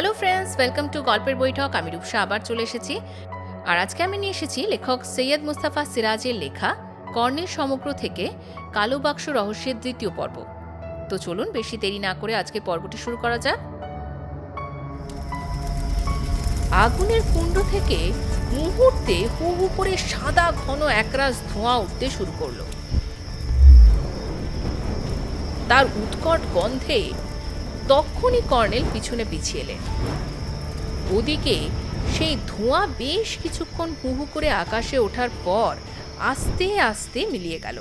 Hello friends, welcome to গল্পের বৈঠক। আমি রূপসা আবার চলে এসেছি। আর আজকে আমি নিয়ে এসেছি লেখক সৈয়দ মুস্তাফা সিরাজের লেখা কর্ণেল সমগ্র থেকে কালো বাক্স রহস্যের দ্বিতীয় পর্ব। তো চলুন বেশি দেরি না করে আজকে পর্বটি শুরু করা যাক। আগুনের কুণ্ড থেকে মুহূর্তে হু হু করে সাদা ঘন একরাশ ধোঁয়া উঠতে শুরু করলো। তার উৎকট গন্ধে তখনই কর্নেল পিছনে পিছিয়ে এলেন। ওদিকে সেই ধোঁয়া বেশ কিছুক্ষণ হু হু করে আকাশে ওঠার পর আস্তে আস্তে মিলিয়ে গেল।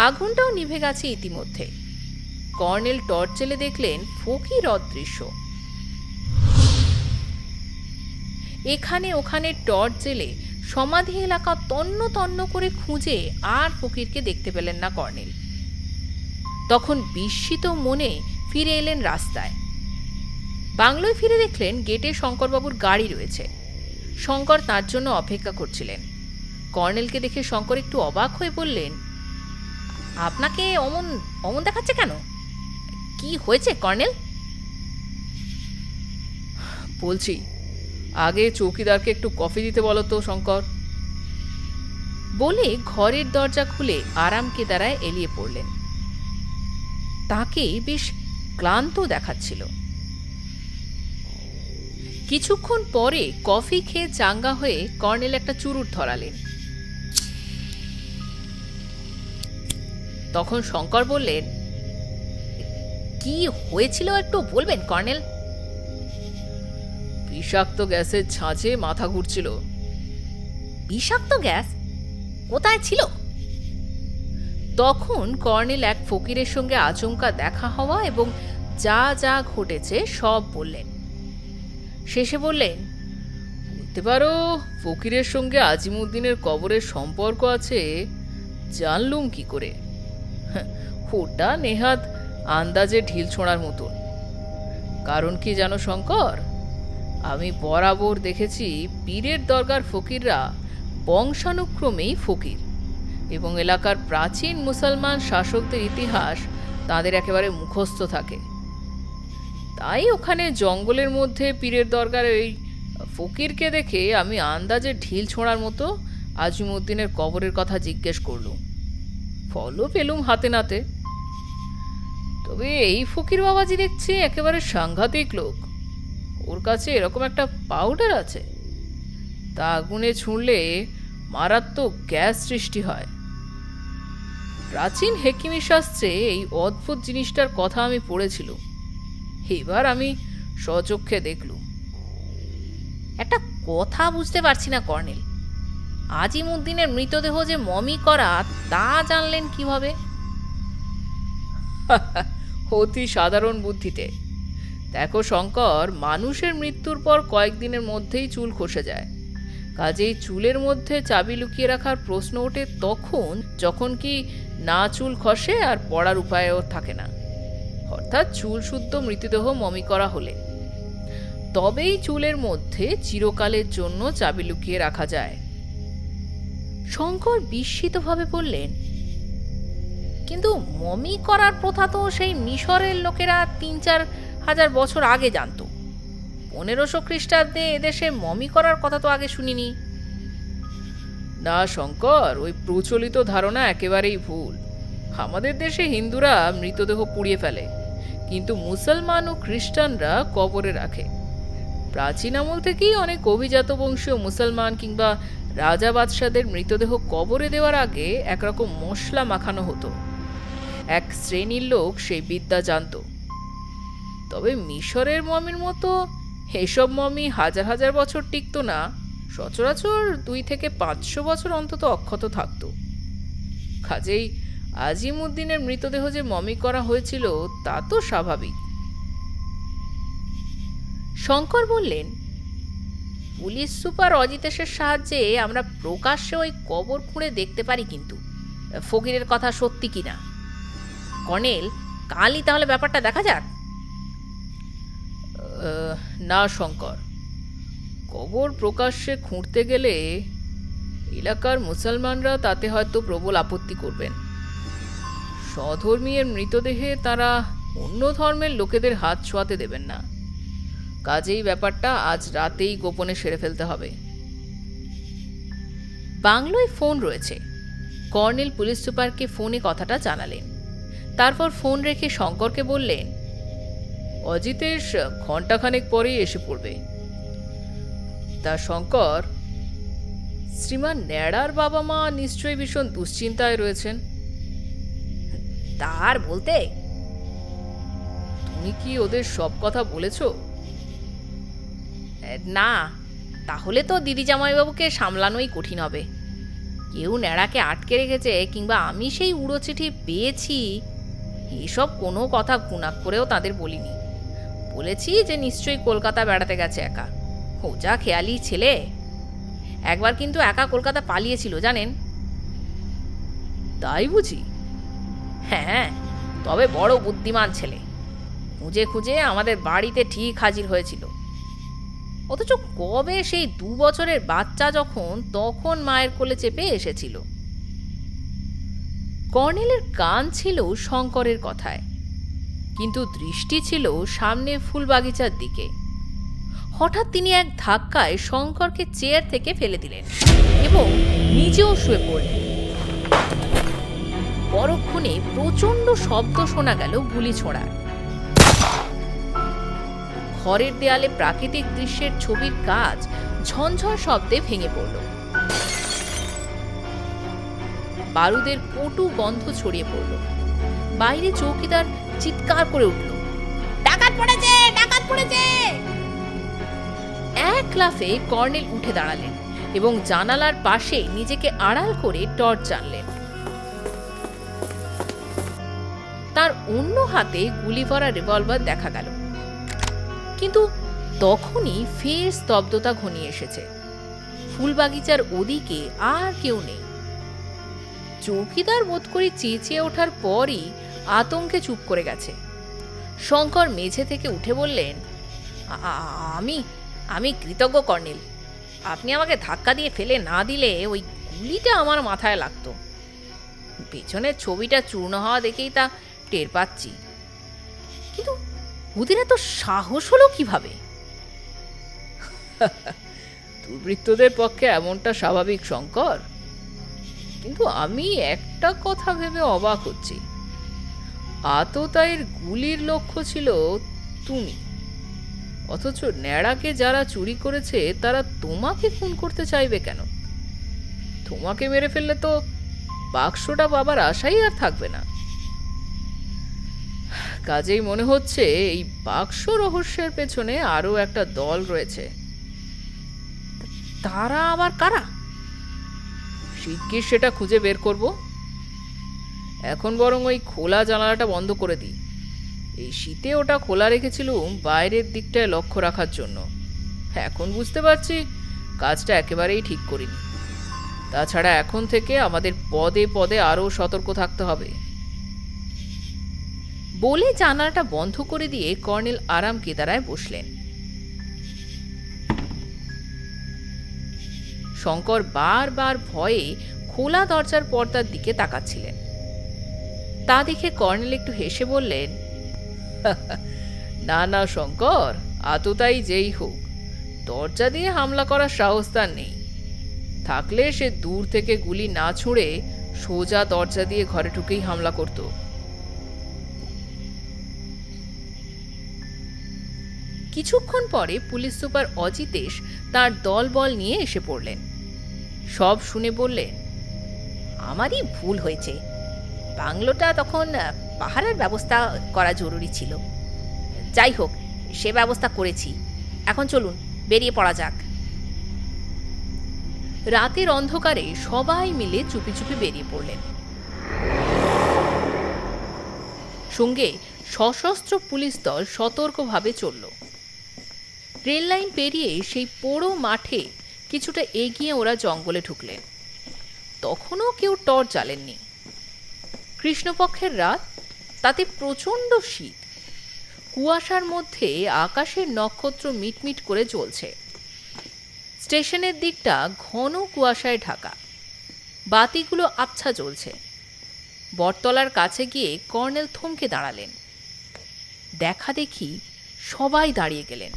আগুনটাও নিভে গেছে ইতিমধ্যে। কর্নেল টর্চ জেলে দেখলেন ফকির অদৃশ্য। এখানে ওখানে টর্চ জেলে সমাধি এলাকা তন্ন তন্ন করে খুঁজে আর ফকিরকে দেখতে পেলেন না কর্নেল। তখন বিস্মিত মনে ফিরে এলেন রাস্তায়। বাংলোয় ফিরে দেখলেন গেটে শঙ্করবাবুর গাড়ি রয়েছে। শঙ্কর তার জন্য অপেক্ষা করছিলেন। কর্নেলকে দেখে শঙ্কর একটু অবাক হয়ে বললেন, আপনাকে অমন অমন দেখাচ্ছে কেন? কি হয়েছে কর্নেল? বলছি, আগে চৌকিদারকে একটু কফি দিতে বলো তো শঙ্কর। বলে ঘরের দরজা খুলে আরাম কেদারায় এলিয়ে পড়লেন। তাকে বেশ ক্লান্ত দেখাচ্ছিল। কিছুক্ষণ পরে কফি খেয়ে চাঙ্গা হয়ে কর্নেল একটা চুরুট ধরালেন। তখন শঙ্কর বললেন, কি হয়েছিল একটু বলবেন কর্নেল? বিষাক্ত গ্যাসের ছাঁচে মাথা ঘুরছিল। বিষাক্ত গ্যাস? কোথায় ছিল? তখন কর্নেল এক ফকিরের সঙ্গে আচমকা দেখা হওয়া এবং যা যা ঘটেছে সব বললেন। শেষে বললেন, বলতে পারো ফকিরের সঙ্গে আজিমুদ্দিনের কবরের সম্পর্ক আছে। জানলুম কি করে? ওটা নেহাত আন্দাজে ঢিল ছোঁড়ার মতন। কারণ কি জানো শঙ্কর, আমি বরাবর দেখেছি পীরের দরগার ফকিররা বংশানুক্রমেই ফকির, এবং এলাকার প্রাচীন মুসলমান শাসকদের ইতিহাস তাদের একেবারে মুখস্থ থাকে। তাই ওখানে জঙ্গলের মধ্যে পীরের দরগার ওই ফকিরকে দেখে আমি আন্দাজে ঢিল ছোঁড়ার মতো আজিমুদ্দিনের কবরের কথা জিজ্ঞেস করলুম। ফলও পেলুম হাতে নাতে। তবে এই ফকির বাবাজি দেখছি একেবারে সাংঘাতিক লোক। ওর কাছে এরকম একটা পাউডার আছে, তা আগুনে ছুঁড়লে মারাত্মক গ্যাস সৃষ্টি হয়। প্রাচীন হেকিমি শাস্ত্রে এই অদ্ভুত জিনিসটার কথা আমি পড়েছিলাম। এবার আমি স্বচক্ষে দেখলুম। একটা কথা বুঝতে পারছি না কর্নেল, আজিমুদ্দিনের মৃতদেহ যে মমি করা তা জানলেন কিভাবে? অতি সাধারণ বুদ্ধিতে। দেখো শঙ্কর, মানুষের মৃত্যুর পর কয়েকদিনের মধ্যেই চুল খসে যায়। কাজেই চুলের মধ্যে চাবি লুকিয়ে রাখার প্রশ্ন ওঠে তখন যখন কি না চুল খসে আর পড়ার উপায়ও থাকে না, অর্থাৎ চুল শুদ্ধ মৃতদেহ মমি করা হলে তবেই চুলের মধ্যে চিরকালের জন্য চাবি লুকিয়ে রাখা যায়। শঙ্কর বিস্মিতভাবে বললেন, কিন্তু মমি করার প্রথা তো সেই মিশরের লোকেরা ৩-৪ হাজার বছর আগে জানত। 1500 খ্রিস্টাব্দে এদেশে মমি করার কথা তো আগে শুনিনি। না শঙ্কর, ওই প্রচলিত ধারণা একেবারেই ভুল। আমাদের দেশে হিন্দুরা মৃতদেহ পুড়িয়ে ফেলে, কিন্তু মুসলমান ও খ্রিস্টানরা কবরে রাখে। প্রাচীন আমল থেকেই অনেক অভিজাত বংশীয় মুসলমান কিংবা রাজা বাদশাদের মৃতদেহ কবরে দেওয়ার আগে একরকম মশলা মাখানো হতো। এক শ্রেণীর লোক সেই বিদ্যা জানত। তবে মিশরের মমির মতো এসব মমি হাজার হাজার বছর টিকত না। সচরাচর 2 থেকে 500 বছর অন্তত অক্ষত থাকত। কাজেই আজিমুদ্দিনের মৃতদেহ যে মমি করা হয়েছিল তা তো স্বাভাবিক। শঙ্কর বললেন, পুলিশ সুপার অজিতেশের সাহায্যে আমরা প্রকাশ্যে ওই কবর খুঁড়ে দেখতে পারি, কিন্তু ফকিরের কথা সত্যি কিনা। কর্নেল, কালই তাহলে ব্যাপারটা দেখা যাক। না শঙ্কর, কবর প্রকাশ্যে খুঁড়তে গেলে এলাকার মুসলমানরা তাতে হয়তো প্রবল আপত্তি করবেন। স্বধর্মীয়ের মৃতদেহে তারা অন্য ধর্মের লোকেদের হাত ছোঁয়াতে দেবেন না। কাজেই ব্যাপারটা আজ রাতেই গোপনে সেরে ফেলতে হবে। বাংলোয় ফোন রয়েছে। কর্নেল পুলিশ সুপারকে ফোনে কথাটা জানালেন। তারপর ফোন রেখে শঙ্করকে বললেন, অজিতেশ ঘণ্টাখানেক পরেই এসে পড়বে। তা শঙ্কর, শ্রীমান ন্যাড়ার বাবা মা নিশ্চয়ই ভীষণ দুশ্চিন্তায় রয়েছেন। তার বলতে? তুমি কি ওদের সব কথা বলেছ? না, তাহলে তো দিদি জামাইবাবুকে সামলানোই কঠিন হবে। কেউ ন্যাড়াকে আটকে রেখেছে কিংবা আমি সেই উড়ো চিঠি পেয়েছি, এসব কোনো কথা গুণাক করেও তাদের বলিনি। বলেছি যে নিশ্চয়ই কলকাতা বেড়াতে গেছে একা। ও যা খেয়ালি ছেলে, একবার কিন্তু একা কলকাতা পালিয়েছিল জানেন। তাই বুঝি? হ্যাঁ, তবে বড় বুদ্ধিমান ছেলে। খুঁজে খুঁজে আমাদের বাড়িতে ঠিক হাজির হয়েছিল। অথচ কবে সেই 2 বছরের বাচ্চা তখন মায়ের কোলে চেপে এসেছিল। কর্নেলের কান ছিল শঙ্করের কথায়, কিন্তু দৃষ্টি ছিল সামনে ফুলবাগিচার দিকে। হঠাৎ তিনি এক ধাক্কায় শঙ্করকে চেয়ার থেকে ফেলে দিলেন এবং নিজেও শুয়ে পড়লেন। পরক্ষণে প্রচণ্ড শব্দ শোনা গেল গুলি ছোঁড়ার। ঘরের দেয়ালে প্রাকৃতিক দৃশ্যের ছবির কাজ ঝনঝন শব্দে ভেঙে পড়ল। বারুদের কটু গন্ধ ছড়িয়ে পড়ল। বাইরে চৌকিদার চিৎকার করে উঠল, ডাকাত পড়েছে, ডাকাত পড়েছে! এক লাফে কর্নেল উঠে দাঁড়ালেন এবং জানালার পাশে নিজেকে আড়াল করে টর্চ জ্বাললেন। তার অন্য হাতে গুলি ভরা রিভলভার দেখা গেল। কিন্তু তখনই ফের স্তব্ধতা ঘনিয়ে এসেছে। ফুলবাগিচার ওদিকে আর কেউ নেই। চৌকিদার বোধ করে চেঁচিয়ে ওঠার পরই আতঙ্কে চুপ করে গেছে। শঙ্কর মেঝে থেকে উঠে বললেন, আমি কৃতজ্ঞ কর্নেল। আপনি আমাকে ধাক্কা দিয়ে ফেলে না দিলে ওই গুলিটা আমার মাথায় লাগতো। পেছনের ছবিটা চূর্ণ হওয়া দেখেই তা টের পাচ্ছি। কিন্তু ওদের এত সাহস হলো কিভাবে? দুর্বৃত্তদের পক্ষে এমনটা স্বাভাবিক শঙ্কর, কিন্তু আমি একটা কথা ভেবে অবাক হচ্ছি। আততায়ীর গুলির লক্ষ্য ছিল তুমি, অথচ ন্যাড়াকে যারা চুরি করেছে তারা তোমাকে খুন করতে চাইবে কেন? তোমাকে মেরে ফেললে তো বাক্সটা পাবার আশাই আর থাকবে না। কাজেই মনে হচ্ছে এই বাক্স রহস্যের পেছনে আরো একটা দল রয়েছে। তারা আবার কারা? শিগগির সেটা খুঁজে বের করব। এখন বরং ওই খোলা জানালাটা বন্ধ করে দিই। এই শীতে ওটা খোলা রেখেছিলুম বাইরের দিকটায় লক্ষ্য রাখার জন্য। এখন বুঝতে পারছি কাজটা একেবারেই ঠিক করিনি। তাছাড়া এখন থেকে আমাদের পদে পদে আরো সতর্ক থাকতে হবে। বলে জানালাটা বন্ধ করে দিয়ে কর্নেল আরাম কেদারায় বসলেন। শঙ্কর বারবার ভয়ে খোলা দরজার পর্দার দিকে তাকাচ্ছিলেন। তা দেখে কর্নেল একটু হেসে বললেন, না না শঙ্কর, আততায়ী যেই হোক দরজা দিয়ে হামলা করার সাহস তার নেই। থাকলে সে দূর থেকে গুলি না ছুঁড়ে সোজা দরজা দিয়ে ঘরে ঢুকেই হামলা করত। কিছুক্ষণ পরে পুলিশ সুপার অজিতেশ তার দলবল নিয়ে এসে পড়লেন। সব শুনে বললেন, আমারই ভুল হয়েছে। বাংলোটা তখন পাহারার ব্যবস্থা করা জরুরি ছিল। যাই হোক, সে ব্যবস্থা করেছি। এখন চলুন বেরিয়ে পড়া যাক। রাতের অন্ধকারে সবাই মিলে চুপি চুপি বেরিয়ে পড়লেন। সঙ্গে সশস্ত্র পুলিশ দল সতর্কভাবে চলল। রেল লাইন পেরিয়ে সেই পোড়ো মাঠে কিছুটা এগিয়ে ওরা জঙ্গলে ঢুকলেন। তখনও কেউ টর্চ জ্বালেননি। কৃষ্ণপক্ষের রাত, তাতে প্রচণ্ড শীত। কুয়াশার মধ্যে আকাশের নক্ষত্র মিটমিট করে জ্বলছে। স্টেশনের দিকটা ঘন কুয়াশায় ঢাকা, বাতিগুলো আবছা জ্বলছে। বটতলার কাছে গিয়ে কর্নেল থমকে দাঁড়ালেন। দেখা দেখি সবাই দাঁড়িয়ে গেলেন।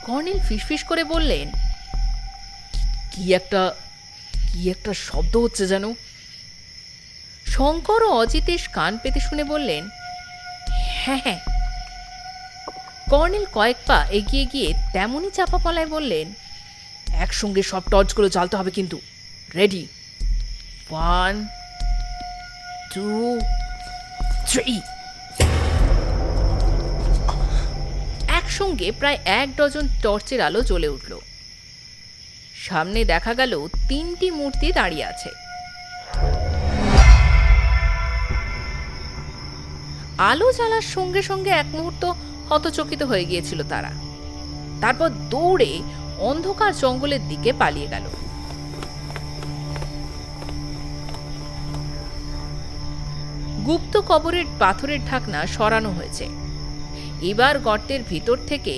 কর্নেল ফিসফিস করে বললেন, কি একটা শব্দ হচ্ছে যেন। শঙ্কর ও অজিতেশ কান পেতে শুনে বললেন, হ্যাঁ হ্যাঁ। কর্নেল কয়েক পা এগিয়ে গিয়ে তেমনই চাপা পলায় বললেন, একসঙ্গে সব টর্চগুলো জ্বালতে হবে কিন্তু। রেডি, 1 2 3। একসঙ্গে প্রায় 1 ডজন টর্চের আলো জ্বলে উঠল। সামনে দেখা গেল 3টি মূর্তি দাঁড়িয়ে আছে। আলো জ্বালার সঙ্গে সঙ্গে এক মুহূর্ত হতচকিত হয়ে গিয়েছিল তারা। তারপর দৌড়ে অন্ধকার জঙ্গলের দিকে পালিয়ে গেল। গুপ্ত কবরের পাথরের ঢাকনা সরানো হয়েছে। এবার গর্তের ভিতর থেকে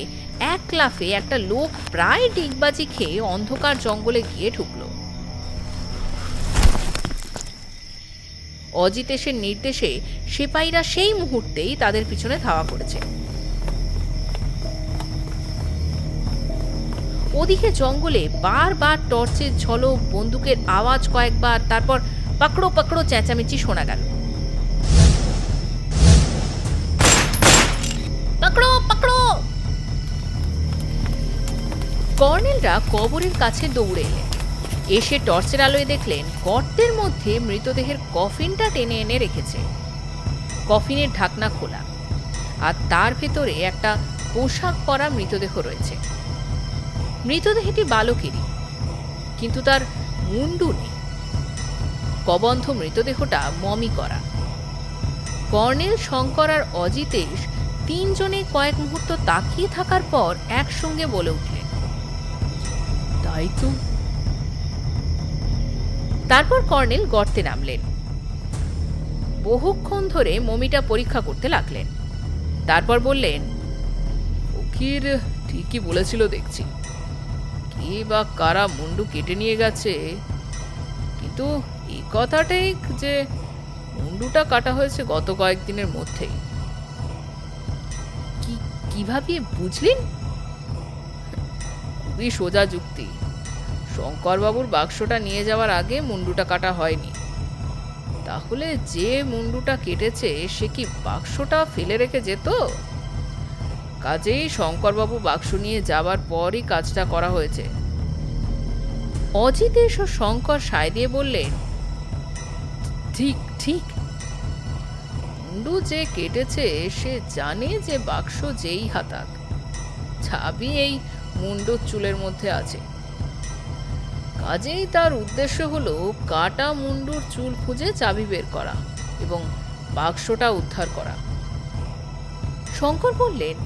এক লাফে একটা লোক প্রায় ডিগবাজি খেয়ে অন্ধকার জঙ্গলে গিয়ে ঢুকল। অজিতেশের নির্দেশে সিপাহীরা সেই মুহূর্তেই তাদের পিছনে ধাওয়া করেছে। ওদিকে জঙ্গলে বারবার টর্চের ঝলক, বন্দুকের আওয়াজ কয়েকবার, তারপর পাকড়ো পাকড়ো চেঁচামেচি শোনা গেল। পাকড়ো পাকড়ো! কর্নেলরা কবরের কাছে দৌড়ে এলেন। এসে টর্চের আলোয় দেখলেন গর্তের মধ্যে মৃতদেহের কফিনটা টেনে এনে রেখেছে। কফিনের ঢাকনা খোলা, আর তার ভেতরে একটা পোশাক পরা মৃতদেহ রয়েছে। মৃতদেহটি বালকেরই, কিন্তু তার মুন্ডু নেই। কবন্ধ মৃতদেহটা মমি করা। কর্নেল, শঙ্কর আর অজিতেশ তিনজনে কয়েক মুহূর্ত তাকিয়ে থাকার পর একসঙ্গে বলে উঠলেন, তাই তো। তারপর কর্নেল গর্তে নামলেন। বহুক্ষণ ধরে মমিটা পরীক্ষা করতে লাগলেন। তারপর বললেন, ফকির ঠিকই বলেছিল দেখছি। কে বা কারা মুন্ডু কেটে নিয়ে গেছে, কিন্তু এই কথাটাই যে মুন্ডুটা কাটা হয়েছে গত কয়েকদিনের মধ্যেই। কিভাবে বুঝলেন? খুবই সোজা যুক্তি। শঙ্করবাবুর বাক্সটা নিয়ে যাওয়ার আগে মুন্ডুটা কাটা হয়নি। তাহলে যে মুন্ডুটা কেটেছে সে কি বাক্সটা ফেলে রেখে যেত? কাজেই শঙ্করবাবু বাক্স নিয়ে যাবার পরই কাজটা করা হয়েছে। অজিতেশ ও শঙ্কর সায় দিয়ে বললেন, ঠিক ঠিক। মুন্ডু যে কেটেছে সে জানে যে বাক্স যেই হাতাক, চাবি এই মুন্ডুর চুলের মধ্যে আছে। কাজেই তার উদ্দেশ্য হলো কাটা মুন্ডুর চুল খুঁজে চাবি বের করা এবং বাক্সটা উদ্ধার করা। শঙ্কর বললেন,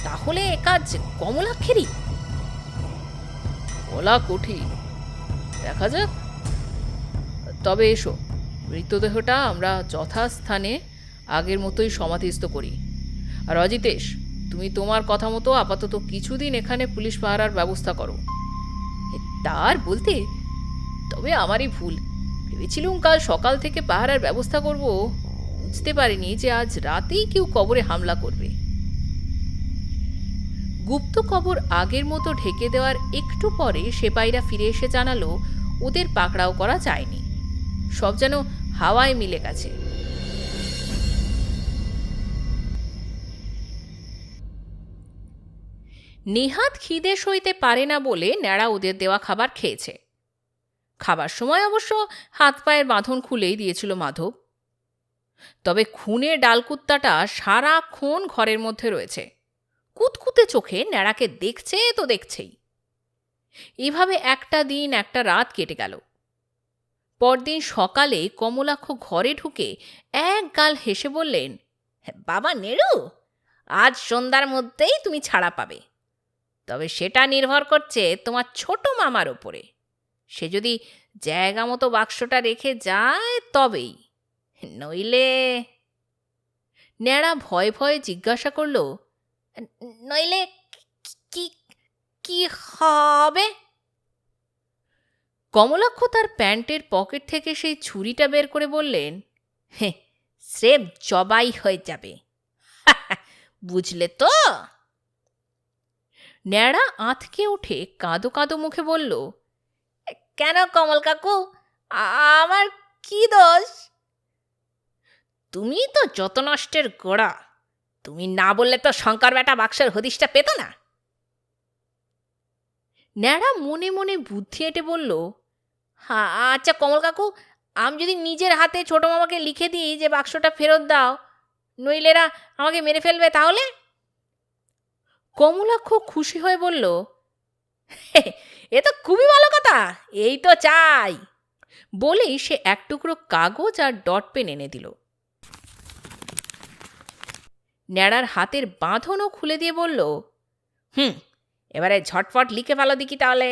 তাহলে এ কাজ কমলাক্ষেরই? বলা কঠিন, দেখা যাক। তবে এসো, মৃতদেহটা আমরা যথাস্থানে আগের মতোই সমাধিস্থ করি। আর অজিতেশ, তুমি তোমার কথা মতো আপাতত কিছুদিন এখানে পুলিশ পাহারার ব্যবস্থা করো। তার বলতে, তবে আমারই ভুল। ভেবেছিলুম কাল সকাল থেকে পাহারার ব্যবস্থা করব, বুঝতে পারিনি যে আজ রাতেই কেউ কবরে হামলা করবে। গুপ্ত কবর আগের মতো ঢেকে দেওয়ার একটু পরে সেপাইরা ফিরে এসে জানালো ওদের পাকড়াও করা যায়নি, সব যেন হাওয়ায় মিলে গেছে। নেহাত খিদে সইতে পারে না বলে ন্যাড়া ওদের দেওয়া খাবার খেয়েছে। খাবার সময় অবশ্য হাত পায়ের বাঁধন খুলেই দিয়েছিল মাধব। তবে খুনে ডালকুত্তাটা সারাক্ষণ ঘরের মধ্যে রয়েছে, কুতকুতে চোখে ন্যাড়াকে দেখছে তো দেখছেই। এভাবে একটা দিন একটা রাত কেটে গেল। পরদিন সকালে কমলাক্ষ ঘরে ঢুকে এক গাল হেসে বললেন, বাবা নেড়ু, আজ সন্ধ্যার মধ্যেই তুমি ছাড়া পাবে। তবে সেটা নির্ভর করছে তোমার ছোট মামার ওপরে। সে যদি জায়গা মতো বাক্সটা রেখে যায় তবেই, নইলে। ন্যাড়া ভয়ে ভয়ে জিজ্ঞাসা করল, নইলে কি কি হবে? কমলাক্ষ তার প্যান্টের পকেট থেকে সেই ছুরিটা বের করে বললেন, স্রেফ জবাই হয়ে যাবে, বুঝলে তো? ন্যাড়া আঁতকে উঠে কাঁদো কাঁদো মুখে বলল, কেন কমল কাকু, আমার কি দোষ? তুমি তো যত নষ্টের গোড়া, তুমি না বললে তো শঙ্কর বেটা বাক্সের হদিশটা পেত না। ন্যাড়া মনে মনে বুদ্ধি এঁটে বলল, হ্যাঁ আচ্ছা কমল কাকু, আমি যদি নিজের হাতে ছোট মামাকে লিখে দিই যে বাক্সটা ফেরত দাও, নইলে এরা আমাকে মেরে ফেলবে, তাহলে? কমলাক্ষ খুশি হয়ে বলল, এ তো খুবই ভালো কথা, এই তো চাই। বলেই সে এক টুকরো কাগজ আর ডট পেন এনে দিল। ন্যাড়ার হাতের বাঁধনও খুলে দিয়ে বলল, এবারে ঝটফট লিখে ফেলো দেখি তাহলে।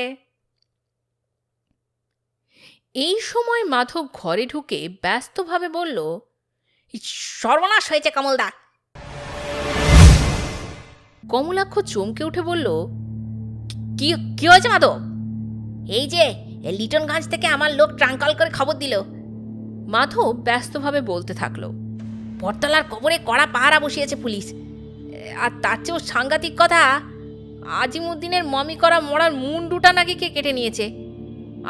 এই সময় মাধব ঘরে ঢুকে ব্যস্তভাবে বলল, সর্বনাশ হয়েছে কমলদা। কমলাক্ষ চমকে উঠে বলল, কি হয়েছে মাধব? এই যে লিটনগঞ্জ থেকে আমার লোক ট্রাঙ্কল করে খবর দিল। মাধব ব্যস্তভাবে বলতে থাকলো, বটতলার কবরে কড়া পাহারা বসিয়েছে পুলিশ। আর তার চেয়েও সাংঘাতিক কথা, আজিমুদ্দিনের মমি করা মরার মুন্ডুটা নাকি কে কেটে নিয়েছে।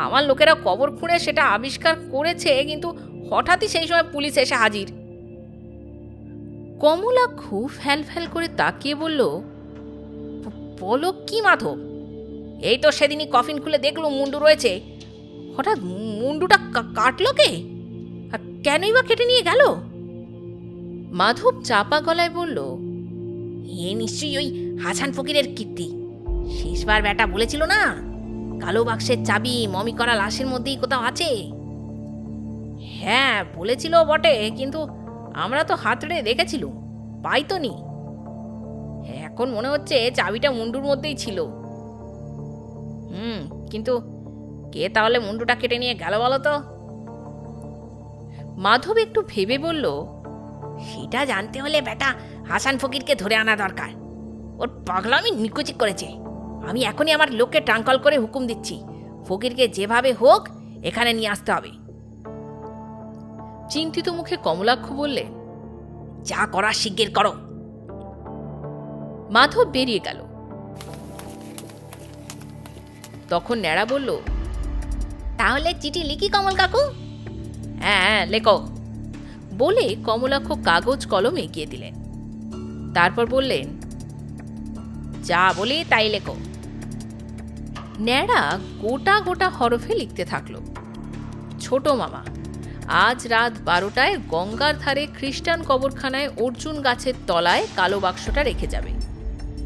আমার লোকেরা কবর খুঁড়ে সেটা আবিষ্কার করেছে, কিন্তু হঠাৎই সেই সময় পুলিশ এসে হাজির। কমলাক্ষ ফ্যাল ফ্যাল করে তাকিয়ে বলল, বলো কি মাধব? এই তো সেদিনই কফিন খুলে দেখলো মুন্ডু রয়েছে, হঠাৎ মুন্ডুটা কাটলো কে? আর কেনই বা কেটে নিয়ে গেল? মাধব চাপা গলায় বলল, এ নিশ্চয়ই ওই হাসান ফকিরের কীর্তি। শেষবার বেটা বলেছিল না, কালো বাক্সের চাবি মমি করা লাশের মধ্যেই কোথাও আছে। হ্যাঁ বলেছিল বটে, কিন্তু আমরা তো হাতড়ে দেখেছিলুম, পাই তো নি। এখন মনে হচ্ছে চাবিটা মুন্ডুর মধ্যেই ছিল। কিন্তু কে তাহলে মুন্ডুটা কেটে নিয়ে গেল বলো তো? মাধব একটু ভেবে বলল, সেটা জানতে হলে বেটা হাসান ফকিরকে ধরে আনা দরকার। ওর পাগলামি নিকুচি করেছে। আমি এখনই আমার লোককে ট্রাঙ্কল করে হুকুম দিচ্ছি, ফকিরকে যেভাবে হোক এখানে নিয়ে আসতে হবে। চিন্তিত মুখে কমলাক্ষ বললে, যা করার শিগগির করো। মাধব বেরিয়ে গেল। তখন ন্যাড়া বলল, তাহলে চিঠি লিখি কমল কাকু? হ্যাঁ লেখো। বলে কমলাক্ষ কাগজ কলম এগিয়ে দিলেন। তারপর বললেন, যা বলি তাই লেখো। ন্যাড়া গোটা গোটা হরফে লিখতে থাকলো, ছোট মামা, আজ রাত 12টায় গঙ্গার ধারে খ্রিস্টান কবরখানায় অর্জুন গাছের তলায় কালো বাক্সটা রেখে যাবে।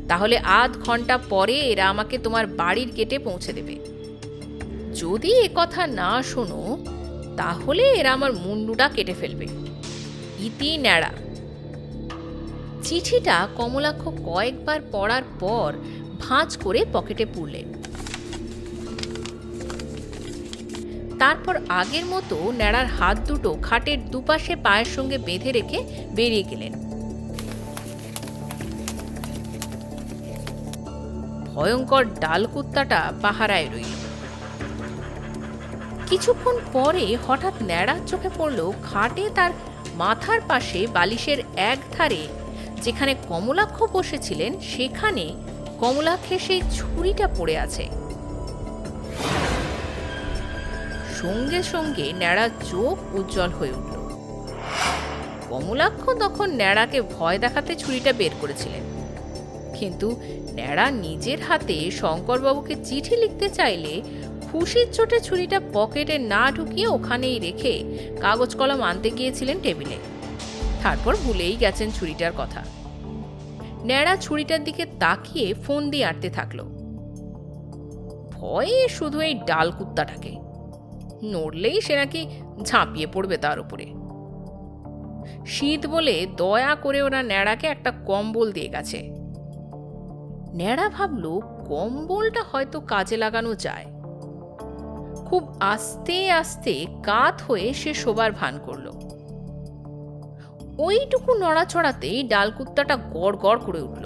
তাহলে আধ ঘন্টা পরে এরা আমাকে তোমার বাড়ির গেটে পৌঁছে দেবে। যদি এ কথা না শোনো, তাহলে এরা আমার মুন্ডুটা কেটে ফেলবে। ইতি ন্যাড়া। চিঠিটা কমলাক্ষ কয়েকবার পড়ার পর ভাঁজ করে পকেটে পুরলেন। তারপর আগের মতো ন্যাড়ার হাত দুটো খাটের দুপাশে পায়ের সঙ্গে বেঁধে রেখে বেরিয়ে গেলেন। ভয়ঙ্কর ডালকুত্তাটা পাহারায় রইল। কিছুক্ষণ পরে হঠাৎ ন্যাড়ার চোখে পড়ল খাটে তার মাথার পাশে বালিশের এক ধারে যেখানে কমলাক্ষ বসেছিলেন, সেখানে কমলাক্ষের সেই ছুরিটা পড়ে আছে। সঙ্গে সঙ্গে ন্যাড়ার চোখ উজ্জ্বল হয়ে উঠল। কমলাক্ষ তখন ন্যাড়াকে ভয় দেখাতে ছুরিটা বের করেছিলেন, কিন্তু ন্যাড়া নিজের হাতে শঙ্করবাবুকে চিঠি লিখতে চাইলে খুশির চোটে ছুরিটা পকেটে না ঢুকিয়ে ওখানেই রেখে কাগজ কলম আনতে গিয়েছিলেন টেবিলে। তারপর ভুলেই গেছেন ছুরিটার কথা। ন্যাড়া ছুরিটার দিকে তাকিয়ে ফোন দিয়ে আটতে থাকলো। ভয়ে শুধু এই ডাল কুত্তাটাকে, নড়লেই সে নাকি ঝাঁপিয়ে পড়বে তার উপরে। শীত বলে দয়া করে ওরা ন্যাড়াকে একটা কম্বল দিয়ে গেছে। ন্যাড়া ভাবল কম্বলটা হয়তো কাজে লাগানো যায়। খুব আস্তে আস্তে কাত হয়ে সে শোবার ভান করল। ওইটুকু নড়াচড়াতেই ডালকুত্তাটা গড় গড় করে উঠল।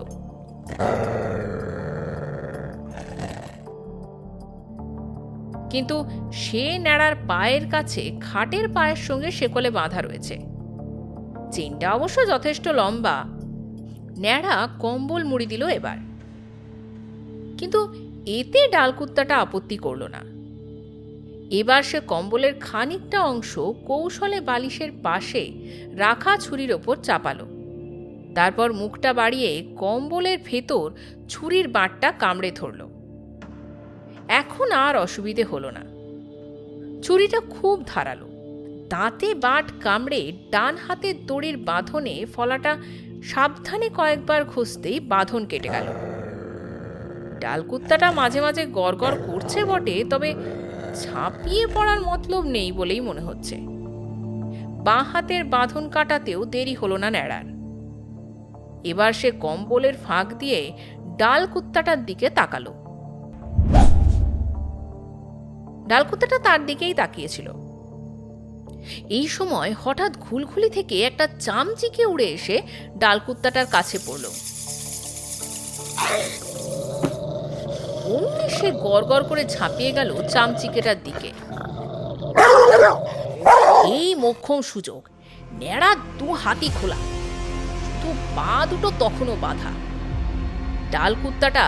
কিন্তু সে ন্যাড়ার পায়ের কাছে খাটের পায়ের সঙ্গে শেকলে বাঁধা রয়েছে। চেনটা অবশ্য যথেষ্ট লম্বা। ন্যাড়া কম্বল মুড়ি দিল এবার। কিন্তু এতে ডালকুত্তাটা আপত্তি করল না। এবার সে কম্বলের খানিকটা অংশ কৌশলে বালিশের পাশে রাখা ছুরির ওপর চাপালো। তারপর মুখটা বাড়িয়ে কম্বলের ভেতর ছুরির বাঁটটা কামড়ে ধরল। এখন আর অসুবিধে হলো না। ছুরিটা খুব ধারালো, দাঁতে বাট কামড়ে ডান হাতের দড়ির বাঁধনে ফলাটা সাবধানে কয়েকবার ঘষতেই বাঁধন কেটে গেল। ডালকুত্তাটা মাঝে মাঝে গড়গড় করছে বটে, তবে ঝাঁপিয়ে পড়ার মতলব নেই বলেই মনে হচ্ছে। বাঁ হাতের বাঁধন কাটাতেও দেরি হলো না ন্যাড়ার। এবার সে কম্বলের ফাঁক দিয়ে ডালকুত্তাটার দিকে তাকালো। ডালকুত্তাটা তার দিকেই তাকিয়েছিল। এই সময় হঠাৎ ঘুলঘুলি থেকে একটা চামচিকে উড়ে এসে ডালকুত্তাটার কাছে পড়ল। অমনি সে গড়গড় করে ঝাঁপিয়ে গেল চামচিকেটার দিকে। এই মোক্ষম সুযোগ, ন্যাড়া দু হাতি খোলা, তো পা দুটো তখনও বাঁধা। ডালকুত্তাটা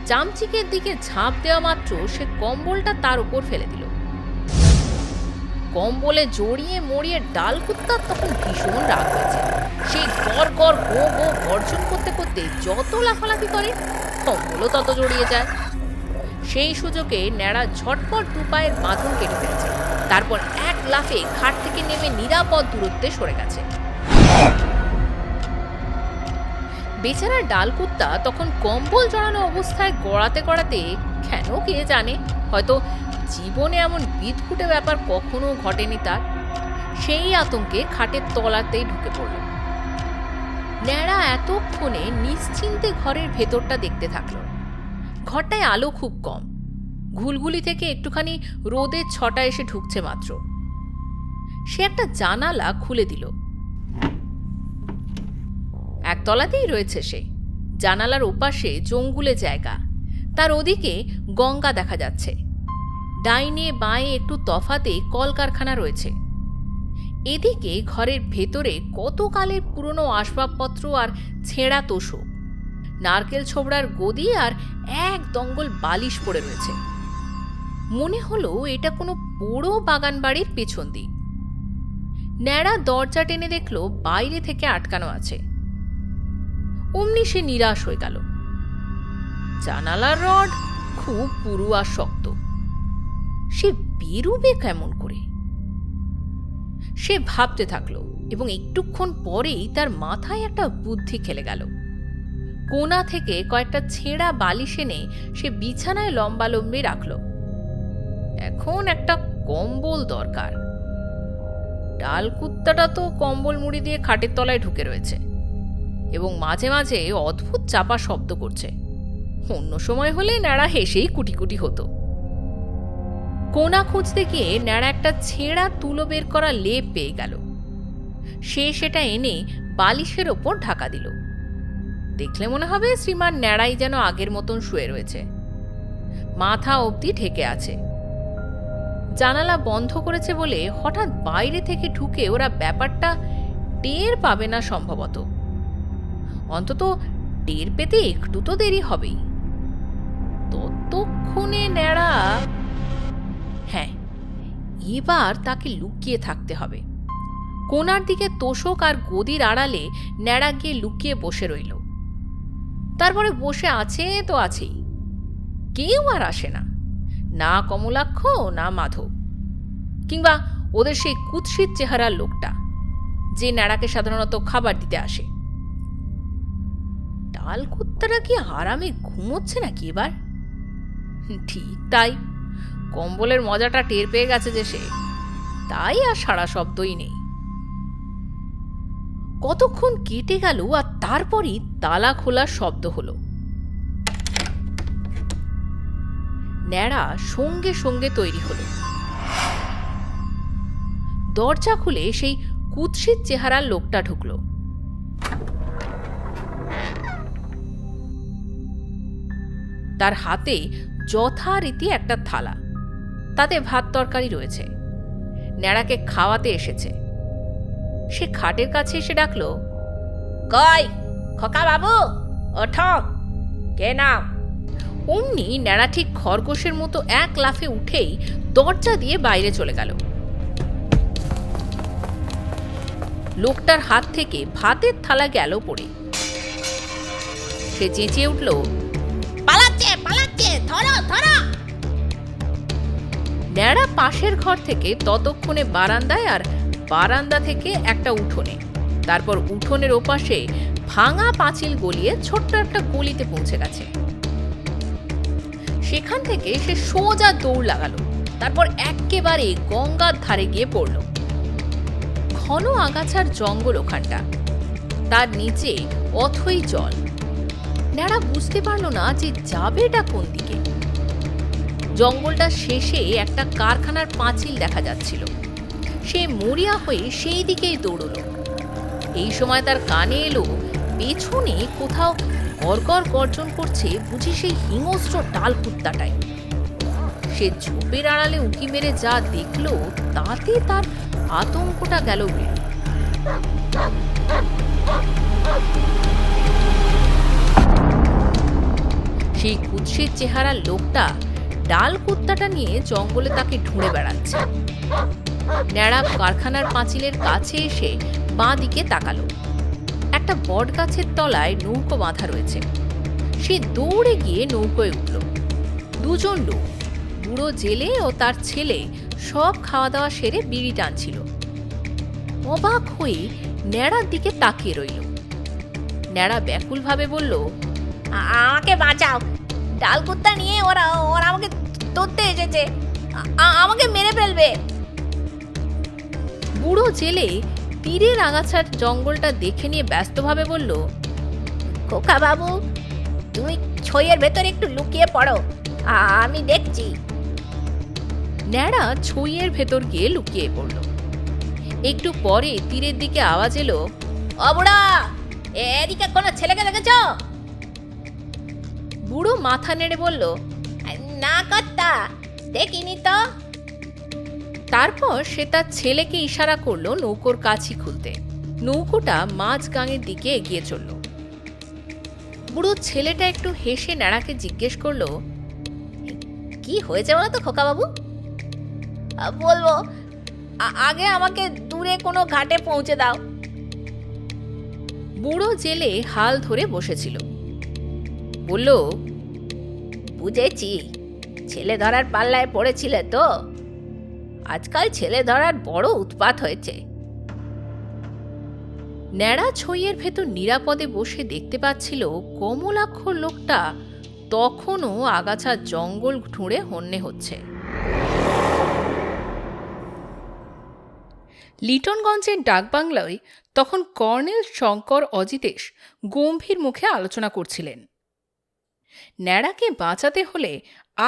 চামচিকের দিকে ঝাঁপ দেওয়া মাত্র সে কম্বলটা তার উপর ফেলে দিল। কম্বলে জড়িয়ে মরিয়ে ডালকুত্তার তখন ভীষণ রাগ হয়েছে। সেই গড় গড় গো গো গর্জন করতে করতে যত লাফালাফি করে কম্বলও তত জড়িয়ে যায়। সেই সুযোগে ন্যাড়া ঝটপট দু পায়ের বাঁধন কেটে ফেলেছে। তারপর এক লাফে খাট থেকে নেমে নিরাপদ দূরত্বে সরে গেছে। বেচারা ডালকুত্তা তখন কম্বল জড়ানো অবস্থায় গড়াতে গড়াতে, কেন কে জানে, হয়তো জীবনে এমন বিদঘুটে ব্যাপার কখনো ঘটেনি তার, সেই আতঙ্কে খাটের তলাতেই ঢুকে পড়ল। ন্যাড়া এতক্ষণে নিশ্চিন্তে ঘরের ভেতরটা দেখতে থাকল। ঘরটায় আলো খুব কম, ঘুলঘুলি থেকে একটুখানি রোদের ছটা এসে ঢুকছে মাত্র। সে একটা জানালা খুলে দিল। একতলাতেই রয়েছে সে। জানালার ওপাশে জঙ্গুলে জায়গা, তার ওদিকে গঙ্গা দেখা যাচ্ছে। ডাইনে বাঁয়ে একটু তফাতে কলকারখানা রয়েছে। এদিকে ঘরের ভেতরে কতকালের পুরনো আসবাবপত্র আর ছেঁড়া তোষক, নারকেল ছোবড়ার গদি আর এক দঙ্গল বালিশ পড়ে রয়েছে। মনে হলো এটা কোনো বড় বাগান বাড়ির পেছন দিক। ন্যাড়া দরজা টেনে দেখল বাইরে থেকে আটকানো আছে। অমনি সে নিরাশ হয়ে গেল। জানালার রড খুব পুরু আর শক্ত, সে বেরুবে কেমন করে? সে ভাবতে থাকলো এবং একটুক্ষণ পরেই তার মাথায় একটা বুদ্ধি খেলে গেল। কোণা থেকে কয়েকটা ছেঁড়া বালিশ এনে সে বিছানায় লম্বালম্বি রাখল। এখন একটা কম্বল দরকার। ডালকুত্তাটা তো কম্বল মুড়ি দিয়ে খাটের তলায় ঢুকে রয়েছে এবং মাঝে মাঝে অদ্ভুত চাপা শব্দ করছে। অন্য সময় হলে ন্যাড়া হেসেই কুটিকুটি হতো। কোণা খুঁজতে গিয়ে ন্যাড়া একটা ছেঁড়া তুলো বের করা লেপ পেয়ে গেল। সে সেটা এনে বালিশের ওপর ঢাকা দিল। দেখলে মনে হবে শ্রীমান ন্যাড়াই যেন আগের মতন শুয়ে রয়েছে, মাথা অবধি ঢেকে আছে। জানালা বন্ধ করেছে বলে হঠাৎ বাইরে থেকে ঢুকে ওরা ব্যাপারটা টের পাবে না সম্ভবত। অন্তত টের পেতে একটু তো দেরি হবেই। ততক্ষণে ন্যাড়া, হ্যাঁ, এবার তাকে লুকিয়ে থাকতে হবে। কোণার দিকে তোষক আর গদির আড়ালে ন্যাড়া গিয়ে লুকিয়ে বসে রইল। তারপরে বসে আছে তো আছেই, কেউ আর আসে না, না কমলাক্ষ না মাধব, কিংবা ওদের সেই কুৎসিত চেহারার লোকটা যে ন্যাড়াকে সাধারণত খাবার দিতে আসে। ডালকুত্তাটা কি আরামে ঘুমোচ্ছে নাকি এবার? ঠিক তাই, কম্বলের মজাটা টের পেয়ে গেছে যে সে, তাই আর সারা শব্দই নেই। কতক্ষণ কেটে গেল আর তারপরই তালা খোলার শব্দ হলো। ন্যাড়া সঙ্গে সঙ্গে তৈরি হলো। দরজা খুলে সেই কুৎসিত চেহারার লোকটা ঢুকলো। তার হাতে যথারীতি একটা থালা, তাতে ভাত তরকারি রয়েছে। ন্যাড়াকে খাওয়াতে এসেছে। সে খাটের কাছে এসে ডাকলো, কই খোকা বাবু, ওঠো, কে নাও? অমনি ন্যাড়া ঠিক খরগোশের মতো এক লাফে উঠেই দরজা দিয়ে বাইরে চলে গেল। লোকটার হাত থেকে ভাতের থালা গেল পড়ে। সে চেঁচিয়ে উঠল, পালাচ্ছে পালাচ্ছে, ধরো ধরো। ন্যাড়া পাশের ঘর থেকে ততক্ষণে বারান্দায়, আর বারান্দা থেকে একটা উঠোনে, তারপর উঠোনের ওপাশে ভাঙা পাঁচিল গলিয়ে ছোট্ট একটা গলিতে পৌঁছে গেছে। সেখান থেকে সে সোজা দৌড় লাগালো, তারপর একেবারে গঙ্গার ধারে গিয়ে পড়ল। ঘন আগাছার জঙ্গল ওখানটা, তার নিচে অথই জল। ন্যাড়া বুঝতে পারল না যে যাবেটা কোন দিকে। জঙ্গলটা শেষে একটা কারখানার পাঁচিল দেখা যাচ্ছিল। সে মরিয়া হয়ে সেই দিকেই দৌড়ল। এই সময় তার কানে এলো পেছনে কোথাও গড়গড় গর্জন করছে বুঝি সেই হিংস্র ডাল কুত্তাটাই। সে ঝোপের আড়ালে উঁকি মেরে যা দেখল তাতে তার আতঙ্কটা গেল বেড়ে। সেই কুৎসিত চেহারার লোকটা ডাল কুত্তাটা নিয়ে জঙ্গলে তাকে ঢুঁড়ে বেড়াচ্ছে। ন্যাড়া কারখানার পাঁচিলের কাছে এসে বাঁ দিকে তাকালো। একটা বট গাছের তলায় নৌকো বাঁধা রয়েছে। সে দৌড়ে গিয়ে নৌকোয় উঠল। দুজন লোক, বুড়ো জেলে ও তার ছেলে, সব খাওয়া দাওয়া সেরে বিড়ি টানছিল। অবাক হয়ে ন্যাড়ার দিকে তাকিয়ে রইল। ন্যাড়া ব্যাকুলভাবে বলল, আমাকে বাঁচাও, ডাল কুত্তা নিয়ে ওরা ওরা আমাকে ধরতে এসেছে, আমাকে মেরে ফেলবে। বুড়ো জেলে তীরের আগাছার জঙ্গলটা দেখে নিয়ে ব্যস্তভাবে বলল, খোকা বাবু, তুমি ছইয়ের ভেতরে একটু লুকিয়ে পড়ো, আমি দেখছি। ন্যাড়া ছইয়ের ভেতর গিয়ে লুকিয়ে পড়ল। একটু পরে তীরের দিকে আওয়াজ এলো, অবুড়া, এদিকে কোনো ছেলেকে দেখেছ? বুড়ো মাথা নেড়ে বলল, না কর্তা, দেখিনি তো। তারপর সে তার ছেলেকে ইশারা করলো নৌকোর কাছি খুলতে। নৌকোটা মাঝ গাঙের দিকে এগিয়ে চলল। বুড়ো ছেলেটা একটু হেসে ন্যাড়াকে জিজ্ঞেস করলো, কি হয়েছে বলো তো খোকা বাবু? বলবো, আগে আমাকে দূরে কোনো ঘাটে পৌঁছে দাও। বুড়ো জেলে হাল ধরে বসেছিল। বলল, বুঝেছি, ছেলে ধরার পাল্লায় পড়েছিলে তো। আজকাল ছেলে ধরার বড় উৎপাত হয়েছে। ন্যাড়া ছইয়ের ভেতর নিরাপদে বসে দেখতে পাচ্ছিল কমলাক্ষর লোকটা তখনও আগাছার জঙ্গল ঢুঁড়ে হন্যে হচ্ছে। লিটনগঞ্জের ডাকবাংলায় তখন কর্নেল শঙ্কর অজিতেশ গম্ভীর মুখে আলোচনা করছিলেন। ন্যাড়াকে বাঁচাতে হলে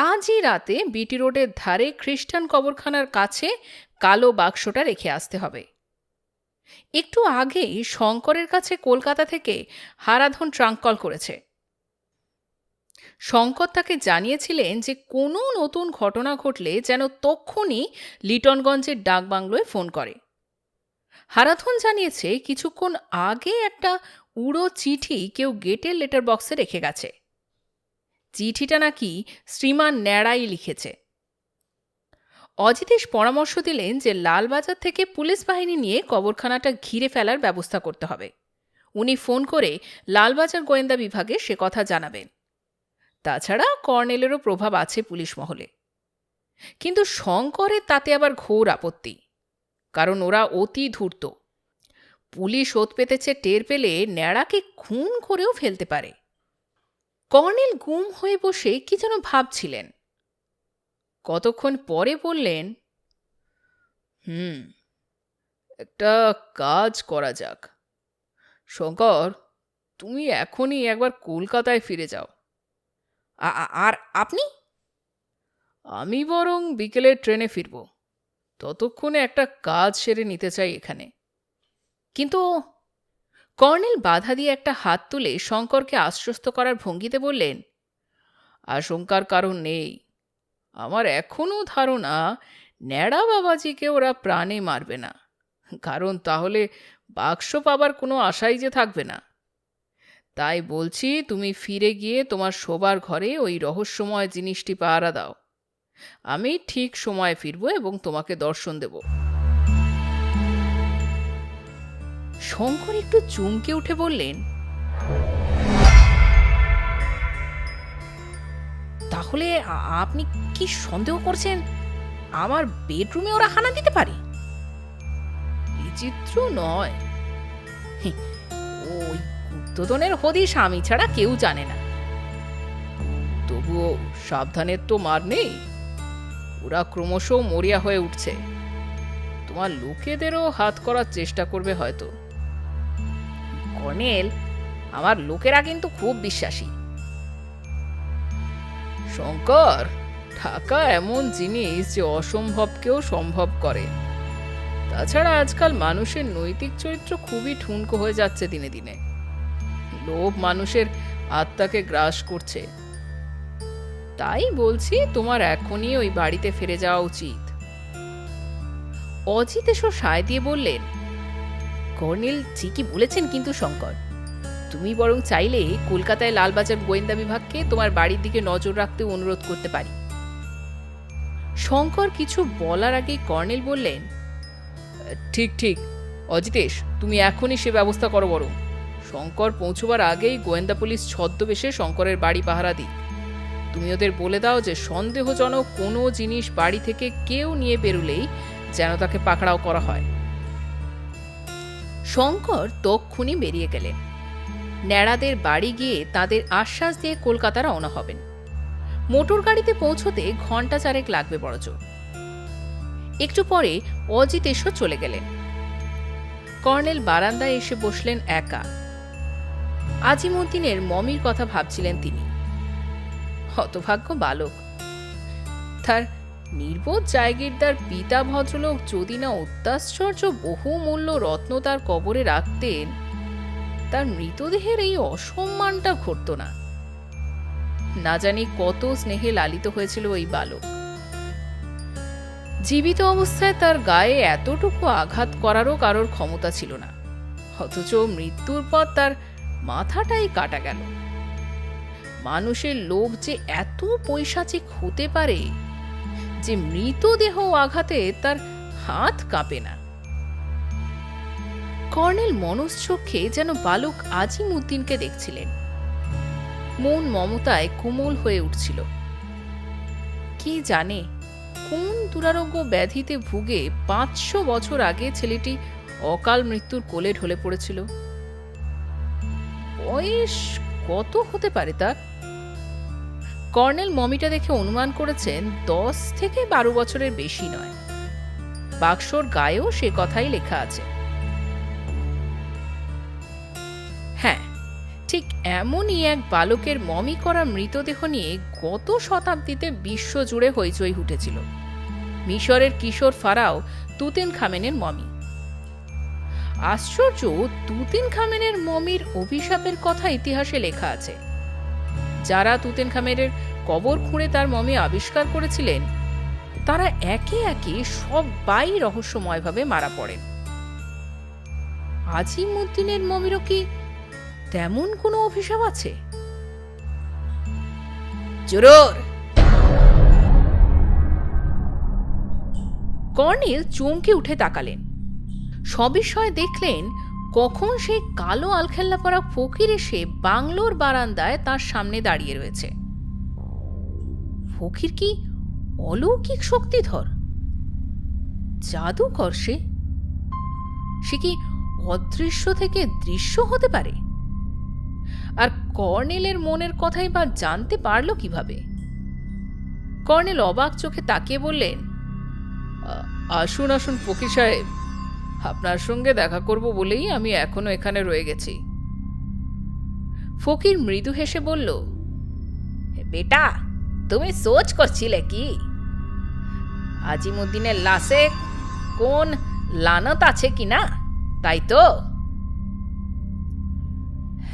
আজই রাতে বিটি রোডের ধারে খ্রিস্টান কবরখানার কাছে কালো বাক্সটা রেখে আসতে হবে। একটু আগেই শঙ্করের কাছে কলকাতা থেকে হারাধন ট্রাঙ্ক কল করেছে। শঙ্কর তাকে জানিয়েছিলেন যে কোনো নতুন ঘটনা ঘটলে যেন তক্ষুনি লিটনগঞ্জের ডাকবাংলোয় ফোন করে। হারাধন জানিয়েছে কিছুক্ষণ আগে একটা উড়ো চিঠি কেউ গেটের লেটার বক্সে রেখে গেছে। চিঠিটা নাকি শ্রীমান ন্যাড়াই লিখেছে। অজিতেশ পরামর্শ দিলেন যে লালবাজার থেকে পুলিশ বাহিনী নিয়ে কবরখানাটা ঘিরে ফেলার ব্যবস্থা করতে হবে। উনি ফোন করে লালবাজার গোয়েন্দা বিভাগে সে কথা জানাবেন। তাছাড়া কর্নেলেরও প্রভাব আছে পুলিশ মহলে। কিন্তু শঙ্করের তাতে আবার ঘোর আপত্তি, কারণ ওরা অতি ধূর্ত। পুলিশ ওত পেতেছে টের পেলে ন্যাড়াকে খুন করেও ফেলতে পারে। কর্নেল গুম হয়ে বসে কি যেন ভাবছিলেন। কতক্ষণ পরে বললেন, একটা কাজ করা যাক। শঙ্কর, তুমি এখনই একবার কলকাতায় ফিরে যাও। আর আপনি? আমি বরং বিকেলের ট্রেনে ফিরব। ততক্ষণে একটা কাজ সেরে নিতে চাই এখানে। কিন্তু কর্নেল বাধা দিয়ে একটা হাত তুলে শঙ্করকে আশ্বস্ত করার ভঙ্গিতে বললেন, আশঙ্কার কারণ নেই। আমার এখনও ধারণা ন্যাড়া বাবাজিকে ওরা প্রাণে মারবে না, কারণ তাহলে বাক্স পাবার কোনো আশাই যে থাকবে না। তাই বলছি, তুমি ফিরে গিয়ে তোমার শোবার ঘরে ওই রহস্যময় জিনিসটি পাহারা দাও। আমি ঠিক সময়ে ফিরবো এবং তোমাকে দর্শন দেব। শঙ্কর একটু চমকে উঠে বললেন, তাহলে আপনি কি সন্দেহ করছেন আমার বেডরুমে ওরা হানা দিতে পারে? বিচিত্র নয়। ওই গুপ্তধনের হদিশ আমি ছাড়া কেউ জানে না। তবুও সাবধানের তো মার নেই। ওরা ক্রমশ মরিয়া হয়ে উঠছে। তোমার লোকেদেরও হাত করার চেষ্টা করবে হয়তো। কর্নেল, আমার লোকেরা কিন্তু খুব বিশ্বাসী। শঙ্কর, টাকা এমন জিনিস যে অসম্ভবকেও সম্ভব করে। তাছাড়া আজকাল মানুষের নৈতিক চরিত্র খুবই ঠুনকো হয়ে যাচ্ছে দিনে দিনে। লোভ মানুষের আত্মাকে গ্রাস করছে। তাই বলছি, তোমার এখনই ওই বাড়িতে ফিরে যাওয়া উচিত। অজিত এসো সায় দিয়ে বললেন, কর্নেল ঠিকই বলেছেন, কিন্তু শঙ্কর, তুমি বরং চাইলে কলকাতায় লালবাজার গোয়েন্দা বিভাগকে তোমার বাড়ির দিকে নজর রাখতে অনুরোধ করতে পারি। শঙ্কর কিছু বলার আগেই কর্নেল বললেন, ঠিক ঠিক অজিতেশ, তুমি এখনই সে ব্যবস্থা করো। বরং শঙ্কর পৌঁছবার আগেই গোয়েন্দা পুলিশ ছদ্মবেশে শঙ্করের বাড়ি পাহারা দিক। তুমি ওদের বলে দাও যে সন্দেহজনক কোনো জিনিস বাড়ি থেকে কেউ নিয়ে বেরোলেই যেন তাকে পাকড়াও করা হয়। শঙ্কর তক্ষুনি বেরিয়ে গেলেন। ন্যাড়াদের বাড়ি গিয়ে তাদের আশ্বাস দিয়ে কলকাতা রওনা হবেন। মোটর গাড়িতে পৌঁছতে ঘন্টা চারেক লাগবে বড়জোর। একটু পরে অজিত এসো চলে গেলেন। কর্নেল বারান্দায় এসে বসলেন একা। আজিমউদ্দিনের মমির কথা ভাবছিলেন তিনি। হতভাগ্য বালক, তার নির্বোধ জায়গিরদার পিতা ভদ্রলোক যদি না অত্যাশ্চর্য বহুমূল্য রত্ন তার কবরে রাখতেন, তার মৃতদেহের এই অসম্মানটা ঘটত না। না জানি কত স্নেহে লালিত হয়েছিল ওই বালক। জীবিত অবস্থায় তার গায়ে এতটুকু আঘাত করারও কারোর ক্ষমতা ছিল না, অথচ মৃত্যুর পর তার মাথাটাই কাটা গেল। মানুষের লোভ যে এত পৈশাচিক হতে পারে যে মৃতদেহ আঘাতে তার হাত কাঁপে না। কর্নেল মনশ্চক্ষে যেন বালক আজিমউদ্দিনকে দেখছিলেন। মন মমতায় কোমল হয়ে উঠছিল। কি জানে কোন দুরারোগ্য ব্যাধিতে ভুগে 500 বছর আগে ছেলেটি অকাল মৃত্যুর কোলে ঢলে পড়েছিল। বয়স কত হতে পারে তার? কর্নেল মমিটা দেখে অনুমান করেছেন 10 থেকে 12 বছরের বেশি নয়। বাক্সর গায়েও সে কথাই লেখা আছে। হ্যাঁ, ঠিক এমনই এক বালকের মমি করা মৃতদেহ নিয়ে গত শতাব্দীতে বিশ্ব জুড়ে হইচই উঠেছিল। মিশরের কিশোর ফারাও তুতেনখামেনের মমি। আশ্চর্য, তুতেনখামেনের মমির অভিশাপের কথা ইতিহাসে লেখা আছে। যারা তুতেনখামেনের কবর খুঁড়ে তার মমি আবিষ্কার করেছিলেন, তারা একে একে সবাই রহস্যময়ভাবে মারা পড়েন। আজিমউদ্দিনের মমিরও কি তেমন কোনো অভিশাপ আছে? জোরর! কর্নেল চমকে উঠে তাকালেন। সবিস্ময়ে দেখলেন কখন সেই কালো আলখেল্লা পরা ফকির এসে বাংলোর বারান্দায় তার সামনে দাঁড়িয়ে রয়েছে। ফকির কি অলৌকিক শক্তিধর, জাদুকর? সে কি অদৃশ্য থেকে দৃশ্য হতে পারে? আর কর্নেলের মনের কথাই বা জানতে পারল কিভাবে? কর্নেল অবাক চোখে তাকিয়ে বললেন, আসুন আসুন ফকির সাহেব, আপনার সঙ্গে দেখা করব বলেই আমি এখনো এখানে রয়ে গেছি। ফকির মৃদু হেসে বলল, বেটা, তুমি সোচ করছিলে কি আজিমউদ্দিনের লাশে কোন লানত আছে কিনা, তাই তো?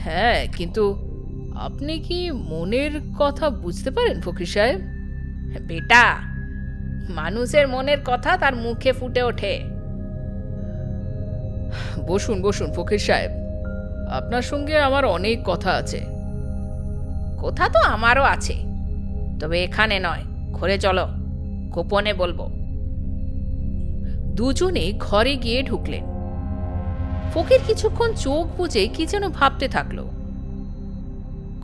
হ্যাঁ, কিন্তু আপনি কি মনের কথা বুঝতে পারেন ফকির সাহেব? বেটা, মানুষের মনের কথা তার মুখে ফুটে ওঠে। বসুন বসুন ফকির সাহেব, আপনার সঙ্গে আমার অনেক কথা আছে। কথা তো আমারও আছে, তবে এখানে নয়, ঘরে চলো, গোপনে বলবো। দুজনে ঘরে গিয়ে ঢুকলেন। ফকির কিছুক্ষণ চোখ বুজে কি যেন ভাবতে থাকলো।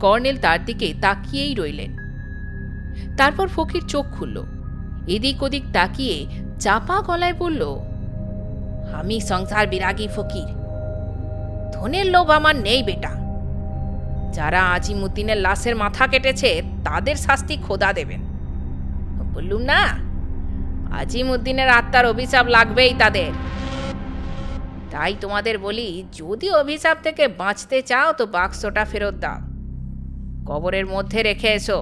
কর্নেল তার দিকে তাকিয়েই রইলেন। তারপর ফকির চোখ খুলল, এদিক ওদিক তাকিয়ে চাপা গলায় বলল, আমি সংসার বিরাগী ফকির, ধনের লোভ আমার নেই বেটা। যারা আজিমুদ্দিনের লাশের মাথা কেটেছে তাদের শাস্তি খোদা দেবেন। বললুম না, আজিমুদ্দিনের আত্মার অভিশাপ লাগবেই তাদের। তাই তোমাদের বলি, যদি অভিশাপ থেকে বাঁচতে চাও তো বাক্সটা ফেরত দাও, কবরের মধ্যে রেখে এসো।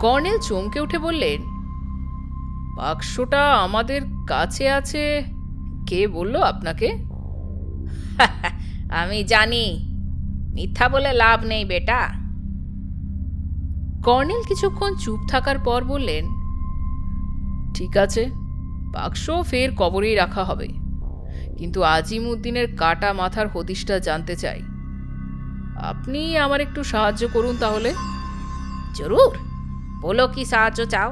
কর্নেল চমকে উঠে বললেন, বাক্সটা আমাদের কাছে আছে, কে বলল আপনাকে? আমি জানি, মিথ্যা বলে লাভ নেই বেটা। কর্নেল কিছুক্ষণ চুপ থাকার পর বললেন, ঠিক আছে, বাক্স ফের কবরেই রাখা হবে, কিন্তু আজিমুদ্দিনের কাটা মাথার হদিশটা জানতে চাই। আপনি আমার একটু সাহায্য করুন তাহলে। জরুর, বলো কি সাহায্য চাও।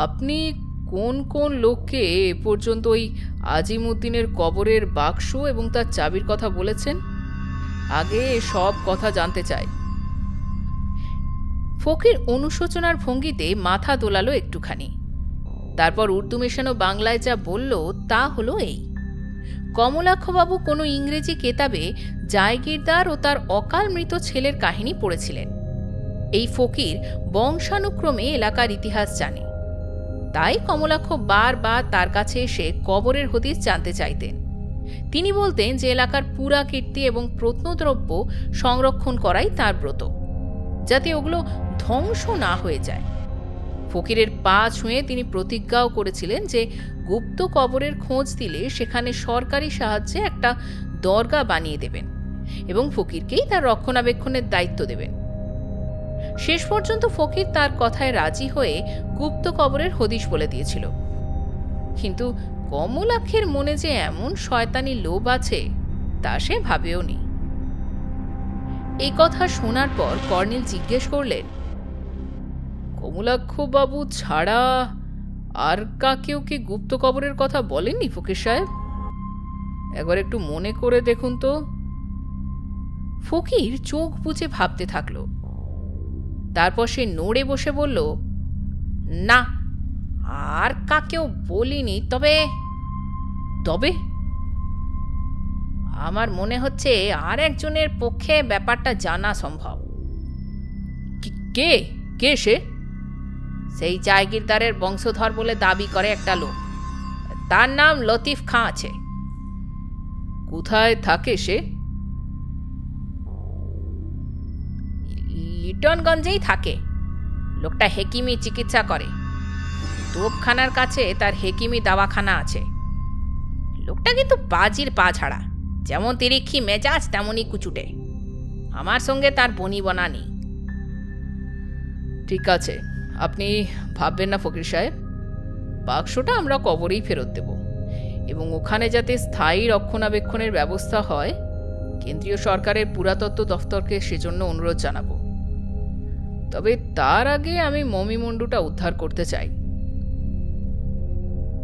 আপনি কোন কোন লোককে এ পর্যন্ত ওই আজিমুদ্দিনের কবরের বাক্স এবং তার চাবির কথা বলেছেন? আগে সব কথা জানতে চাই। ফকির অনুশোচনার ভঙ্গিতে মাথা দোলালো একটুখানি। তারপর উর্দু মেশানো বাংলায় যা বলল তা হলো এই, কমলাক্ষবাবু কোনো ইংরেজি কেতাবে জায়গিরদার ও তার অকাল মৃত ছেলের কাহিনী পড়েছিলেন। এই ফকির বংশানুক্রমে এলাকার ইতিহাস জানে, তাই কমলাক্ষ বারবার তার কাছে এসে কবরের হদিশ জানতে চাইতেন। তিনি বলতেন যে এলাকার পুরাকীর্তি এবং প্রত্নদ্রব্য সংরক্ষণ করাই তার ব্রত, যাতে ওগুলো ধ্বংস না হয়ে যায়। ফকিরের পা ছুঁয়ে তিনি প্রতিজ্ঞাও করেছিলেন যে গুপ্ত কবরের খোঁজ দিলে সেখানে সরকারি সাহায্যে একটা দরগা বানিয়ে দেবেন এবং ফকিরকেই তার রক্ষণাবেক্ষণের দায়িত্ব দেবেন। শেষ পর্যন্ত ফকির তার কথায় রাজি হয়ে গুপ্ত কবরের হদিশ বলে দিয়েছিল। কিন্তু কমলাক্ষের মনে যে এমন শয়তানি লোভ আছে তা সে ভাবেও নি। এই কথা শোনার পর কর্নেল জিজ্ঞেস করলেন, কমলাক্ষ বাবু ছাড়া আর কাকেও কি গুপ্ত কবরের কথা বলেননি ফকির সাহেব? একবার একটু মনে করে দেখুন তো। ফকির চোখ বুজে ভাবতে থাকলো। তারপর সে নড়ে বসে বলল, না, আর কাকেও বলিনি। তবে তবে আমার মনে হচ্ছে আর একজনের পক্ষে ব্যাপারটা জানা সম্ভব। কে কে সে? সেই জায়গিরদারের বংশধর বলে দাবি করে একটা লোক, তার নাম লতিফ খাঁ আছে। কোথায় থাকে সে? লিটনগঞ্জেই থাকে। লোকটা হেকিমি চিকিৎসা করে। তোপখানার কাছে তার হেকিমি দাওয়াখানা আছে। লোকটা কিন্তু বাজির পা ছাড়া, যেমন তিরিক্ষি মেজাজ তেমনই কুচুটে। আমার সঙ্গে তার বনিবনা নেই। ঠিক আছে, আপনি ভাববেন না ফকির সাহেব, বাক্সটা আমরা কবরেই ফেরত দেব এবং ওখানে যাতে স্থায়ী রক্ষণাবেক্ষণের ব্যবস্থা হয়, কেন্দ্রীয় সরকারের পুরাতত্ত্ব দফতরকে সেজন্য অনুরোধ জানাবো। তবে তার আগে আমি মমিমুন্ডুটা উদ্ধার করতে চাই।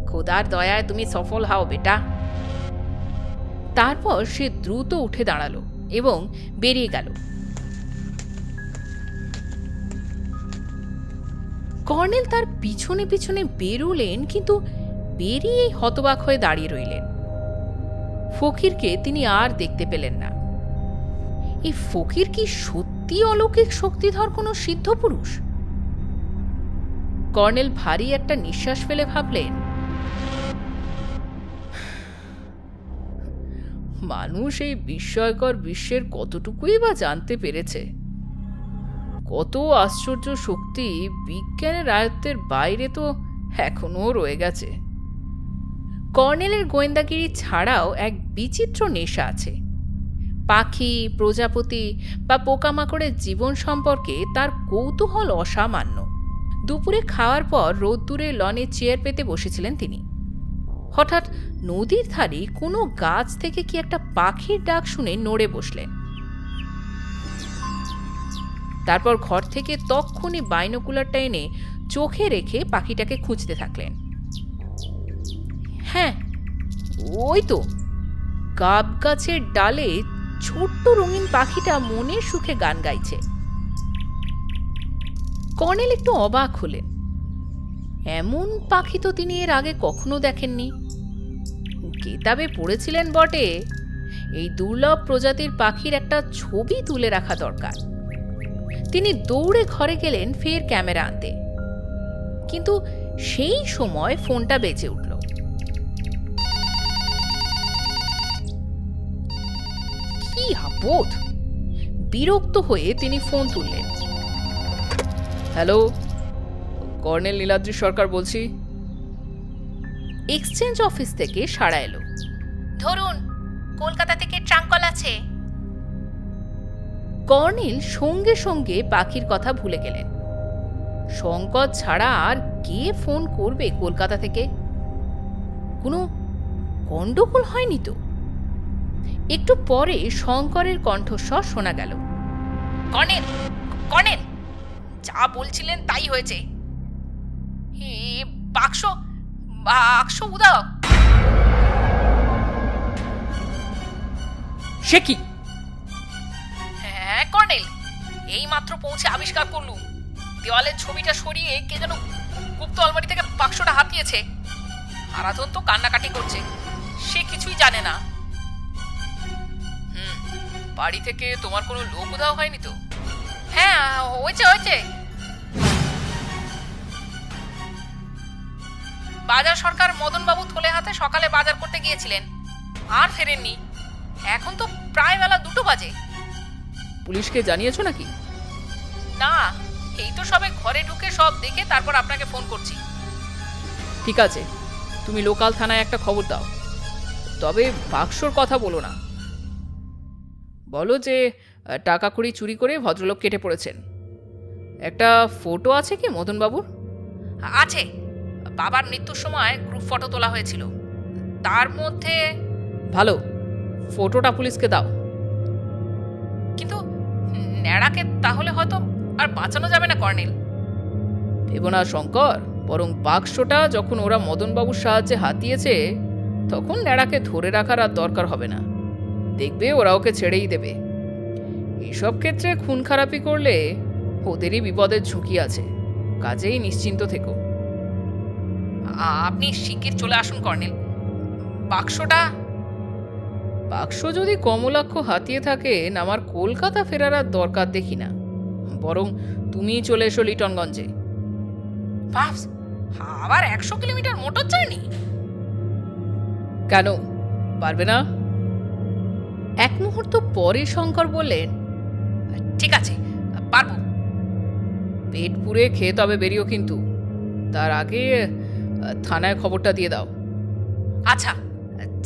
খোদার দয়ায় তুমি সফল হও বেটা। তারপর সে দ্রুত উঠে দাঁড়ালো এবং বেরিয়ে গেল। কর্নেল তার পিছনে পিছনে বেরুলেন, কিন্তু বেরিয়েই হতবাক হয়ে দাঁড়িয়ে রইলেন। ফকিরকে তিনি আর দেখতে পেলেন না। এই ফকির কি সত্যি অলৌকিক শক্তিধর কোনো সিদ্ধ পুরুষ? কর্নেল ভারী একটা নিঃশ্বাস ফেলে ভাবলেন, মানুষ এই বিস্ময়কর বিশ্বের কতটুকুই বা জানতে পেরেছে। কত আশ্চর্য শক্তি বিজ্ঞানের আয়ত্তের বাইরে তো এখনো রয়ে গেছে। কর্নেলের গোয়েন্দাগিরি ছাড়াও এক বিচিত্র নেশা আছে। পাখি, প্রজাপতি বা পোকামাকড়ের জীবন সম্পর্কে তার কৌতূহল অসামান্য। দুপুরে খাওয়ার পর রোদ্দুরে লনে চেয়ার পেতে বসেছিলেন তিনি। হঠাৎ নদীর ধারে কোনো গাছ থেকে কি একটা পাখির ডাক শুনে নড়ে বসলেন। তারপর ঘর থেকে তক্ষুনি বাইনোকুলারটা এনে চোখে রেখে পাখিটাকে খুঁজতে থাকলেন। হ্যাঁ, ওই তো গাব গাছের ডালে ছোট্ট রঙিন পাখিটা মনের সুখে গান গাইছে। কর্নেল একটু অবাক হলেন। এমন পাখি তো তিনি এর আগে কখনো দেখেননি। কিতাবে পড়েছিলেন বটে, এই দুর্লভ প্রজাতির পাখির একটা ছবি তুলে রাখা দরকার। তিনি দৌড়ে ঘরে গেলেন ফের ক্যামেরা আনতে, কিন্তু সেই সময় ফোনটা বেজে উঠল। কি আপদ! বিরক্ত হয়ে তিনি ফোন তুললেন। হ্যালো, কর্নেল নীলাদ্রি সরকার বলছি। এক্সচেঞ্জ অফিস থেকে সাড়া এলো। ধরুন, কলকাতা থেকে ট্রাঙ্কল আছে। কর্নেল সঙ্গে সঙ্গে পাখির কথা ভুলে গেলেন। শঙ্কর ছাড়া আর কে ফোন করবে কলকাতা থেকে? কোনো গন্ডগোল হয়নি তো? একটু পরে শঙ্করের কণ্ঠস্বর শোনা গেল। কর্নেল, কর্নেল, যা বলছিলেন তাই হয়েছে। বাক্স বাক্স উদাও। সে কি? হ্যাঁ কর্নেল, এই মাত্র পৌঁছে আবিষ্কার করলুম দেওয়ালের ছবিটা সরিয়ে কে যেন গুপ্ত আলমারি থেকে বাক্সটা হাতিয়েছে। আরাধন তো কান্নাকাটি করছে, সে কিছুই জানে না। বাড়ি থেকে তোমার কোনো লোক উধাও হয়নি তো? হ্যাঁ, হয়েছে হয়েছে। বাজার সরকার মদনবাবু থলে হাতে সকালে বাজার করতে গিয়েছিলেন, আর ফেরেননি। এখন তো প্রায় বেলা 2টো বাজে। পুলিশকে জানিয়েছো নাকি? না, এই তো সবে ঘরে ঢুকে সব দেখে তারপর আপনাকে ফোন করছি। ঠিক আছে, তুমি লোকাল থানায় একটা খবর দাও। তবে বাক্সর কথা বলো না, বলো যে টাকা কড়ি চুরি করে ভদ্রলোক কেটে পড়েছেন। একটা ফটো আছে কি মদনবাবুর? আছে, বাবার মৃত্যুর সময় গ্রুপ ফটো তোলা হয়েছিল, তার মধ্যে। ভালো, ফটোটা পুলিশকে দাও। কিন্তু ন্যাড়াকে তাহলে হয়তো আর বাঁচানো যাবে না কর্নেল। ভেবো না শঙ্কর, বরং বাক্সটা যখন ওরা মদনবাবুর সাহায্যে হাতিয়েছে তখন ন্যাড়াকে ধরে রাখার আর দরকার হবে না। দেখবে ওরা ওকে ছেড়েই দেবে। এসব ক্ষেত্রে খুন খারাপি করলে ওদেরই বিপদের ঝুঁকি আছে, কাজেই নিশ্চিন্ত থেকো। আপনি শিগগির চলে আসুন কর্নেল। বাক্স যদি কমলাক্ষ হাতিয়ে থাকেন, আমার কলকাতা ফেরার আর দরকার দেখি না। বরং তুমিই চলে এসো লিটনগঞ্জে। ভাবস, আবার 100 কিলোমিটার মোটর জার্নি? কেন, পারবে না? এক মুহূর্ত পরে শঙ্কর বললেন, ঠিক আছে, পারবো। পেট পুড়ে খেয়ে তবে বেরিও, কিন্তু তার আগে থানায় খবরটা দিয়ে দাও। আচ্ছা,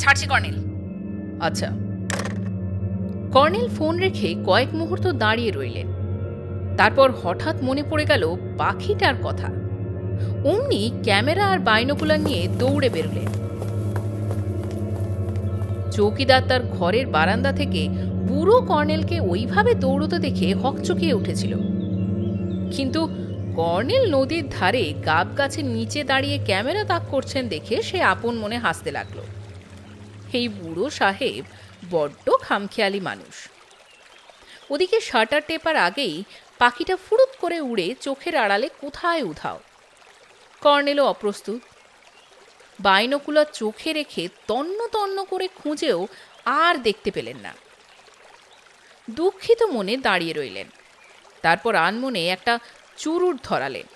ছাড়ছি কর্নেল। আচ্ছা। কর্নেল ফোন রেখে কয়েক মুহূর্ত দাঁড়িয়ে রইলেন। তারপর হঠাৎ মনে পড়ে গেল পাখিটার কথা। অমনি ক্যামেরা আর বাইনোকুলার নিয়ে দৌড়ে বেরোলেন। চৌকিদার তার ঘরের বারান্দা থেকে বুড়ো কর্নেলকে ওইভাবে দৌড়তে দেখে হকচকিয়ে উঠেছিল। কিন্তু কর্নেল নদীর ধারে গাব গাছের নিচে দাঁড়িয়ে ক্যামেরা তাক করছেন দেখে সে আপন মনে হাসতে লাগলো। এই বুড়ো সাহেব বড্ড খামখেয়ালি মানুষ। ওদিকে শাটার টেপার আগেই পাখিটা ফুরুত করে উড়ে চোখের আড়ালে কোথায় উধাও। কর্নেলও অপ্রস্তুত। বাইনোকুলার চোখে রেখে তন্ন তন্ন করে খুঁজেও আর দেখতে পেলেন না। দুঃখিত মনে দাঁড়িয়ে রইলেন। তারপর আনমনে একটা চুরুট ধরালেন।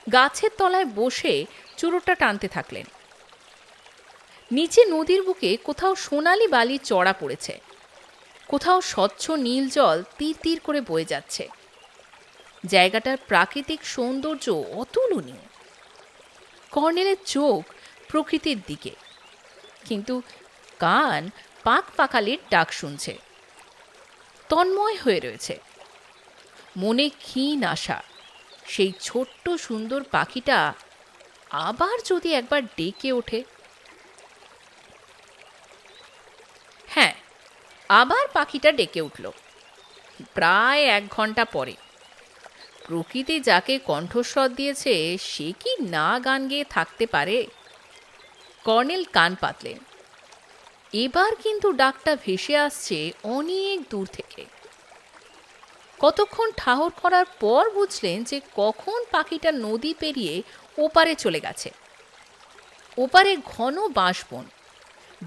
গাছের তলায় বসে চুরুটটা টানতে থাকলেন। নিচে নদীর বুকে কোথাও সোনালি বালি চড়া পড়েছে, কোথাও স্বচ্ছ নীল জল তীর তীর করে বয়ে যাচ্ছে। জায়গাটার প্রাকৃতিক সৌন্দর্য অতুলনীয়। কর্নেলের চোখ প্রকৃতির দিকে, কিন্তু কান পাক পাকালির ডাক শুনছে। তন্ময় হয়ে রয়েছে। মনে ক্ষীণ আশা, সেই ছোট্ট সুন্দর পাখিটা আবার যদি একবার ডেকে ওঠে। হ্যাঁ, আবার পাখিটা ডেকে উঠল। প্রায় 1 ঘন্টা পরে। প্রকৃতি যাকে কণ্ঠস্বর দিয়েছে সে কি না গান গেয়ে থাকতে পারে? কর্নেল কান পাতলেন। এবার কিন্তু ডাকটা ভেসে আসছে অনেক দূর থেকে। কতক্ষণ ঠাহর করার পর বুঝলেন যে কখন পাখিটা নদী পেরিয়ে ওপারে চলে গেছে। ওপারে ঘন বাঁশবন।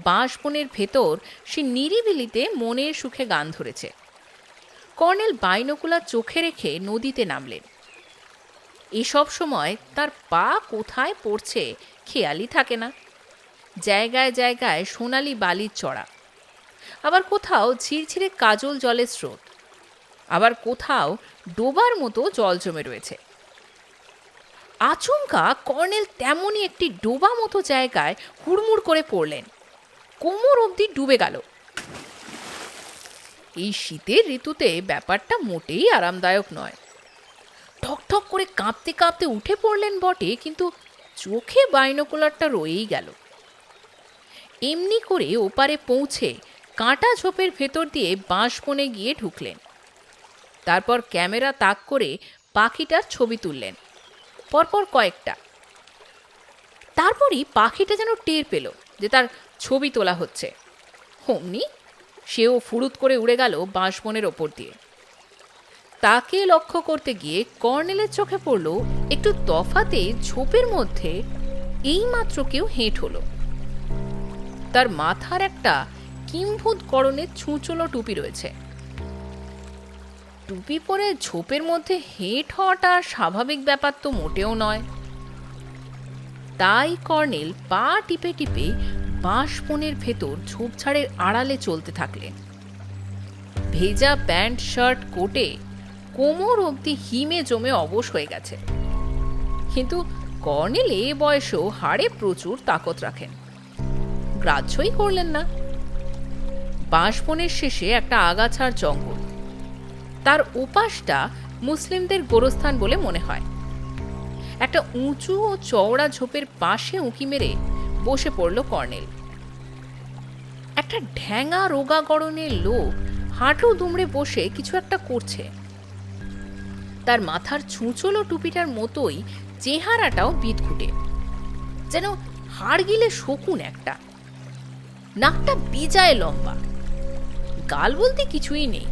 বাঁশবনের ভেতর সে নিরিবিলিতে মনের সুখে গান ধরেছে। কর্নেল বাইনোকুলার চোখে রেখে নদীতে নামলেন। এসব সময় তার পা কোথায় পড়ছে খেয়ালই থাকে না। জায়গায় জায়গায় সোনালি বালির চড়া, আবার কোথাও ঝিরঝিরে কাজল জলের স্রোত, আবার কোথাও ডোবার মতো জল জমে রয়েছে। আচমকা কর্নেল তেমনই একটি ডোবা মতো জায়গায় হুড়মুড় করে পড়লেন। কোমর অবধি ডুবে গেল। এই শীতের ঋতুতে ব্যাপারটা মোটেই আরামদায়ক নয়। ঠকঠক করে কাঁপতে কাঁপতে উঠে পড়লেন বটে, কিন্তু চোখে বাইনোকুলারটা রয়েই গেল। এমনি করে ওপারে পৌঁছে কাঁটা ঝোপের ভেতর দিয়ে বাঁশবনে গিয়ে ঢুকলেন। তারপর ক্যামেরা তাক করে পাখিটার ছবি তুললেন, পরপর কয়েকটা। তারপরই পাখিটা যেন টের পেল যে তার ছবি তোলা হচ্ছে। অমনি সেও ফুরুত করে উড়ে গেল বাঁশবনের ওপর দিয়ে। তাকে লক্ষ্য করতে গিয়ে কর্নেলের চোখে পড়ল একটু তফাতে ঝোপের মধ্যে এইমাত্র কেউ হেঁট হলো। তার মাথার একটা কিম্ভূত করণের ছুঁচলো টুপি রয়েছে। টুপি পরে ঝোপের মধ্যে হেঁট হওয়াটা স্বাভাবিক ব্যাপার তো মোটেও নয়। তাই কর্নেল পা টিপে টিপে বাঁশবনের ভেতর ঝোপঝাড়ের আড়ালে চলতে থাকলেন। ভেজা প্যান্ট শার্ট কোটে কোমর অবধি হিমে জমে অবশ হয়ে গেছে, কিন্তু কর্নেল এ বয়সেও হাড়ে প্রচুর তাকত রাখেন। গ্রাহ্যই করলেন না। বাঁশবনের শেষে একটা আগাছার জঙ্গল। তার ওপাশটা মুসলিমদের গোরস্থান বলে মনে হয়। একটা উঁচু ও চওড়া ঝোপের পাশে উঁকি মেরে বসে পড়ল কর্নেল। একটা ঢ্যাঙা রোগা গড়নের লোক হাঁটু দুমড়ে বসে কিছু একটা করছে। তার মাথার ছুঁচলো টুপিটার মতোই চেহারাটাও বিদঘুটে, যেন হাড় গিলে শকুন একটা। নাকটা বেজায় লম্বা, গাল বলতে কিছুই নেই।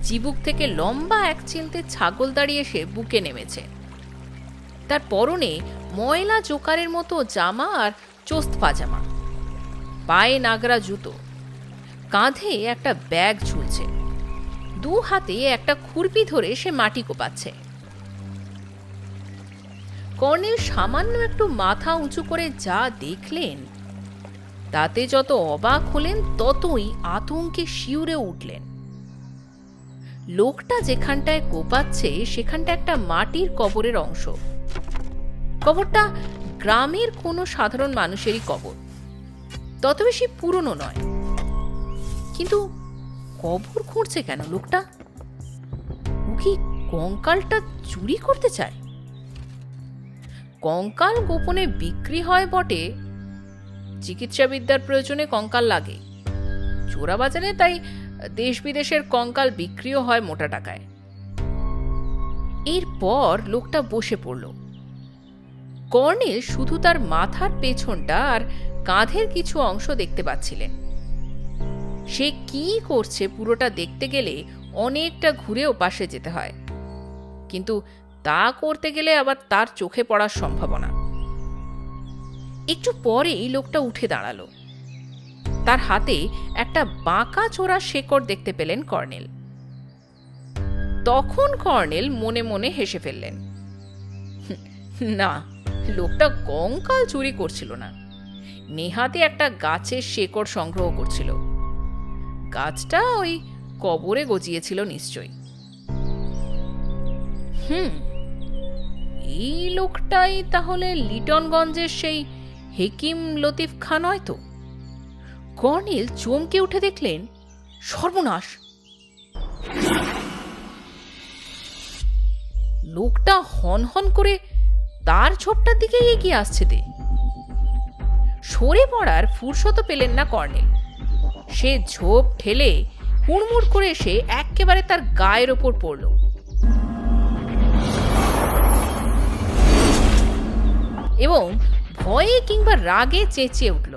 চিবুক থেকে লম্বা এক চিলতে ছাগল দাঁড়িয়ে এসে বুকে নেমেছে। তার পরনে ময়লা জোকারের মতো জামা আর চোস্ত পাজামা, পায়ে নাগরা জুতো, কাঁধে একটা ব্যাগ ঝুলছে। 2 হাতে একটা খুরপি ধরে সে মাটি কোপাচ্ছে। কর্নেল সামান্য একটু মাথা উঁচু করে যা দেখলেন তাতে যত অবাক হলেন ততই আতঙ্কে শিউরে উঠলেন। লোকটা যেখানটায় কোপাচ্ছে সেখানটা একটা মাটির কবরের অংশ। কবরটা গ্রামের কোনো সাধারণ মানুষেরই কবর, তত বেশি পুরনো নয়। কিন্তু কবর খুঁড়ছে কেন লোকটা? ও কি কঙ্কালটা চুরি করতে চায়? কঙ্কাল গোপনে বিক্রি হয় বটে, চিকিৎসাবিদ্যার প্রয়োজনে কঙ্কাল লাগে। চোরা বাজারে তাই দেশ বিদেশের কঙ্কাল বিক্রিও হয় মোটা টাকায়। এরপর লোকটা বসে পড়ল। কর্নেল শুধু তার মাথার পেছনটা আর কাঁধের কিছু অংশ দেখতে পাচ্ছিলেন। সে কি করছে পুরোটা দেখতে গেলে অনেকটা ঘুরে ওপাশে যেতে হয়, কিন্তু তা করতে গেলে আবার তার চোখে পড়ার সম্ভাবনা। একটু পরেই লোকটা উঠে দাঁড়ালো। তার হাতে একটা বাঁকা চোরা শেকড় দেখতে পেলেন কর্নেল। তখন কর্নেল মনে মনে হেসে ফেললেন। না, লোকটা কঙ্কাল চুরি করছিল না, নেহাতে একটা গাছের শেকড় সংগ্রহ করছিল। গাছটা ওই কবরে গজিয়েছিল নিশ্চয়ই। এই লোকটাই তাহলে লিটনগঞ্জের সেই হেকিম লতিফ খান নয় তো? কর্নেল চমকে উঠে দেখলেন, সর্বনাশ! লোকটা হনহন করে তার ঝোপটার দিকে এগিয়ে আসছে। সরে পড়ার ফুরসত পেলেন না কর্নেল। সে ঝোপ ঠেলে হুড়মুড় করে এসে একেবারে তার গায়ের ওপর পড়ল। এবং ভয়ে কিংবা রাগে চেঁচিয়ে উঠল,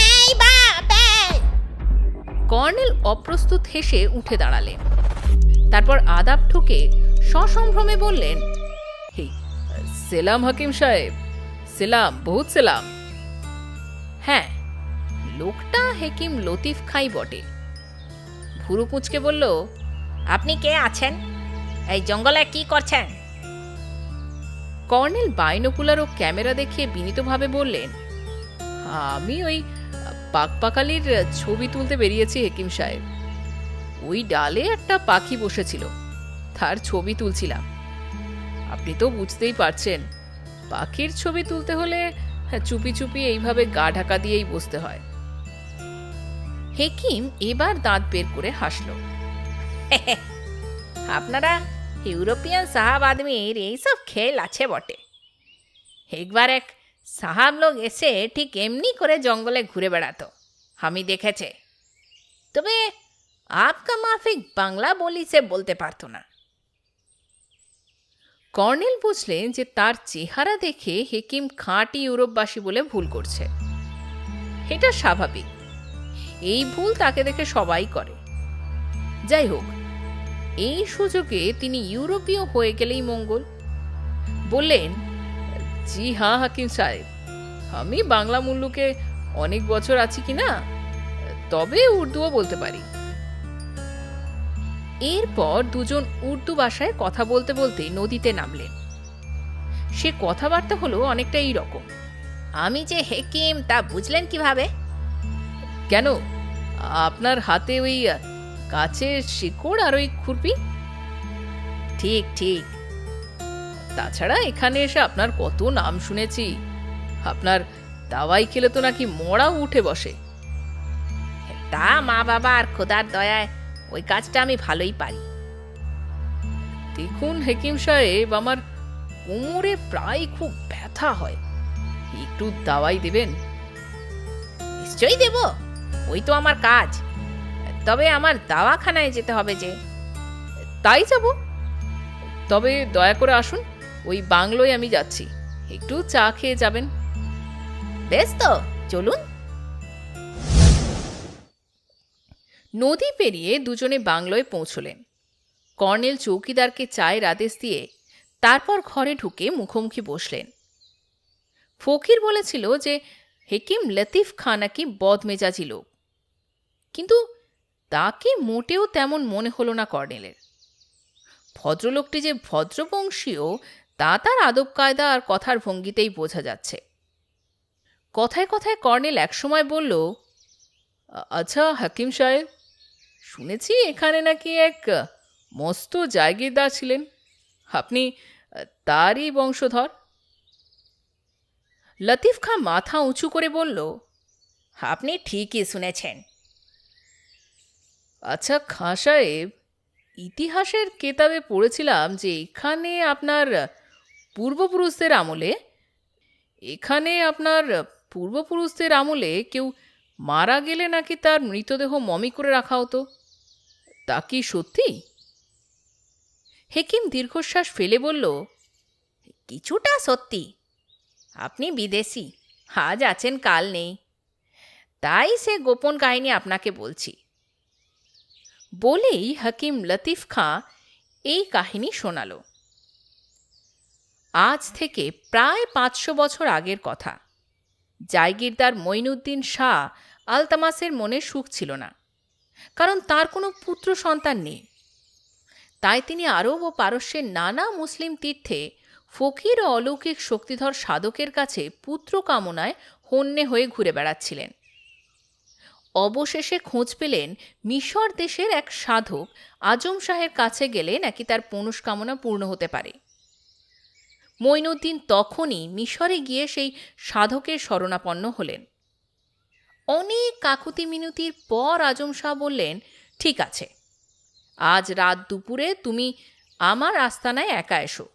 এই বাপ! কর্নেল অপ্রস্তুত হেসে উঠে দাঁড়ালেন। তারপর আদাব ঠুকে সসম্ভ্রমে বললেন, সেলাম হাকিম সাহেব, সেলাম, বহুত সেলাম। হ্যাঁ, লোকটা হেকিম লতিফ খাঁই বটে। ভুরু কুঁচকে বলল, আপনি কে আছেন? এই জঙ্গলে কি করছেন? কর্নেল বাইনোকুলার ও ক্যামেরা দেখিয়ে বিনীতভাবে বললেন, আমি ওই পাকপাকালির ছবি তুলতে বেরিয়েছি হেকিম সাহেব। ওই ডালে একটা পাখি বসেছিল, তার ছবি তুলছিলাম। আপনি তো বুঝতেই পারছেন, পাখির ছবি তুলতে হলে চুপি চুপি এইভাবে গা ঢাকা দিয়েই বসতে হয়। হেকিম এবার দাঁত বের করে হাসল। আপনারা ইউরোপিয়ান সাহাব আদমির এইসব খেল আছে বটে। একবার এক সাহাব লোক এসে ঠিক এমনি করে জঙ্গলে ঘুরে বেড়াতো, আমি দেখেছে। তবে আপকা মাফিক বাংলা বলি সে বলতে পারতো না। কর্নেল বুঝলেন যে তার চেহারা দেখে হেকিম খাঁটি ইউরোপবাসী বলে ভুল করছে। এটা স্বাভাবিক, এই ভুল তাকে দেখে সবাই করে। যাই হোক, এই সুযোগে তিনি ইউরোপীয় হয়ে গেলেই মঙ্গল। বললেন, জি হ্যাঁ হাকিম সাহেব, আমি বাংলা মুল্লুকে অনেক বছর আছি কিনা, তবে উর্দুও বলতে পারি। এরপর দুজন উর্দু ভাষায় কথা বলতে বলতে নদীতে নামলেন। সে কথাবার্তা হলো অনেকটা এই রকম, আমি যে হেকিম তা বুঝলেন কিভাবে? কেন, আপনার হাতে ওই গাছের শিকড় আর ওই খুরপি? ঠিক ঠিক। তাছাড়া এখানে এসে আপনার কত নাম শুনেছি। আপনার দাওয়াই খেলে তো নাকি মরাও উঠে বসে। তা মা বাবা আর খোদার দয়ায় ওই কাজটা আমি ভালোই পারি। দেখুন হেকিম সাহেব, আমার কোমরে প্রায় খুব ব্যথা হয়, একটু দাওয়াই দেবেন? নিশ্চয়ই দেব, ওই তো আমার কাজ। তবে আমার দাওয়াখানায় যেতে হবে যে। তাই যাব, তবে দয়া করে আসুন, ওই বাংলোয় আমি যাচ্ছি, একটু চা খেয়ে যাবেন। বেশ তো, চলুন। নদী পেরিয়ে দুজনে বাংলোয় পৌঁছলেন। কর্নেল চৌকিদারকে চায়ের আদেশ দিয়ে তারপর ঘরে ঢুকে মুখোমুখি বসলেন। ফকির বলেছিল যে হেকিম লতিফ খাঁ নাকি বদমেজাজি লোক, কিন্তু তাকে মোটেও তেমন মনে হলো না কর্নেলের। ভদ্রলোকটি যে ভদ্রবংশীয় তা তার আদব কায়দা আর কথার ভঙ্গিতেই বোঝা যাচ্ছে। কথায় কথায় কর্নেল একসময় বলল, আচ্ছা হাকিম সাহেব, শুনেছি এখানে নাকি এক মস্ত জায়গিরদার ছিলেন, আপনি তারই বংশধর? লতিফ খাঁ মাথা উঁচু করে বলল, আপনি ঠিকই শুনেছেন। আচ্ছা খাঁ সাহেব, ইতিহাসের কেতাবে পড়েছিলাম যে পূর্বপুরুষদের আমলে কেউ মারা গেলে নাকি তার মৃতদেহ মমি করে রাখা হতো, তা কি সত্যি? হেকিম দীর্ঘশ্বাস ফেলে বলল, কিছুটা সত্যি। আপনি বিদেশি, আজ আছেন কাল নেই, তাই সে গোপন কাহিনী আপনাকে বলছি। বলেই হাকিম লতিফ খাঁ এই কাহিনী শোনাল। আজ থেকে প্রায় 500 বছর আগের কথা। জায়গিরদার মঈনুদ্দিন শাহ আলতামাসের মনে সুখ ছিল না, কারণ তার কোনো পুত্র সন্তান নেই। তাই তিনি আরব ও পারস্যের নানা মুসলিম তীর্থে ফকির ও অলৌকিক শক্তিধর সাধকের কাছে পুত্র কামনায় হন্যে হয়ে ঘুরে বেড়াচ্ছিলেন। অবশেষে খোঁজ পেলেন মিশর দেশের এক সাধক আজম শাহের কাছে গেলে নাকি তার মনস্কামনা পূর্ণ হতে পারে। মঈনুদ্দিন তখনই মিশরে গিয়ে সেই সাধকের শরণাপন্ন হলেন। অনেক কাকুতি মিনতির পর আজম শাহ বললেন, ঠিক আছে, আজ রাত দুপুরে তুমি আমার আস্তানায় একা এসো,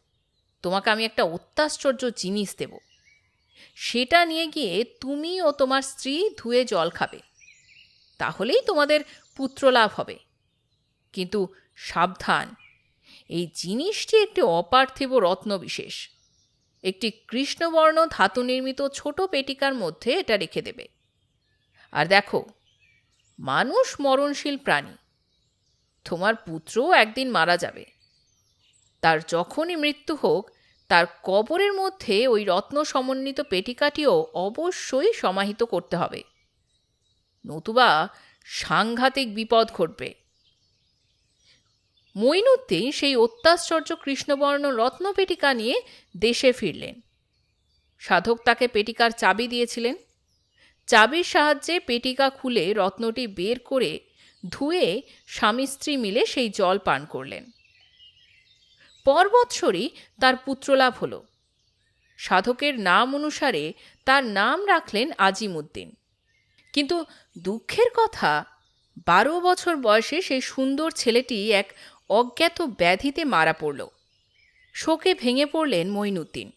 তোমাকে আমি একটা অত্যাশ্চর্য জিনিস দেব। সেটা নিয়ে গিয়ে তুমি ও তোমার স্ত্রী ধুয়ে জল খাবে, তাহলেই তোমাদের পুত্রলাভ হবে। কিন্তু সাবধান, এই জিনিসটি একটি অপার্থিব রত্ন বিশেষ। একটি কৃষ্ণবর্ণ ধাতু নির্মিত ছোট পেটিকার মধ্যে এটা রেখে দেবে। আর দেখো, মানুষ মরণশীল প্রাণী, তোমার পুত্রও একদিন মারা যাবে। তার যখনই মৃত্যু হোক, তার কবরের মধ্যে ওই রত্ন সমন্বিত পেটিকাটিও অবশ্যই সমাহিত করতে হবে, নতুবা সাংঘাতিক বিপদ ঘটবে। মঈনুদ্দিন সেই অত্যাশ্চর্য কৃষ্ণবর্ণ রত্ন পেটিকা নিয়ে দেশে ফিরলেন। সাধক তাকে পেটিকার চাবি দিয়েছিলেন। চাবির সাহায্যে পেটিকা খুলে রত্নটি বের করে ধুয়ে স্বামী স্ত্রী মিলে সেই জল পান করলেন। পরবৎসরই তার পুত্রলাভ হল। সাধকের নাম অনুসারে তার নাম রাখলেন আজিমউদ্দিন। কিন্তু দুঃখের কথা, 12 বছর বয়সে সেই সুন্দর ছেলেটি এক অজ্ঞাত ব্যাধিতে মারা পড়ল। শোকে ভেঙে পড়লেন মঈনুদ্দিন।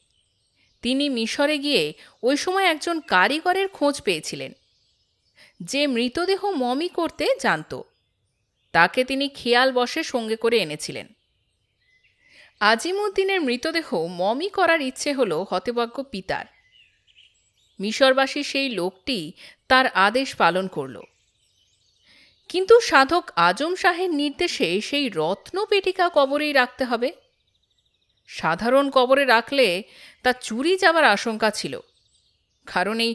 তিনি মিশরে গিয়ে ওই সময় একজন কারিগরের খোঁজ পেয়েছিলেন, যে মৃতদেহ মমি করতে জানত। তাকে তিনি খেয়াল বশে সঙ্গে করে এনেছিলেন। আজিমউদ্দিনের মৃতদেহ মমি করার ইচ্ছে হল হতভাগ্য পিতার। মিশরবাসী সেই লোকটি তার আদেশ পালন করল। কিন্তু সাধক আজম শাহের নির্দেশে সেই রত্ন পেটিকা কবরেই রাখতে হবে। সাধারণ কবরে রাখলে তা চুরি যাবার আশঙ্কা ছিল, কারণ এই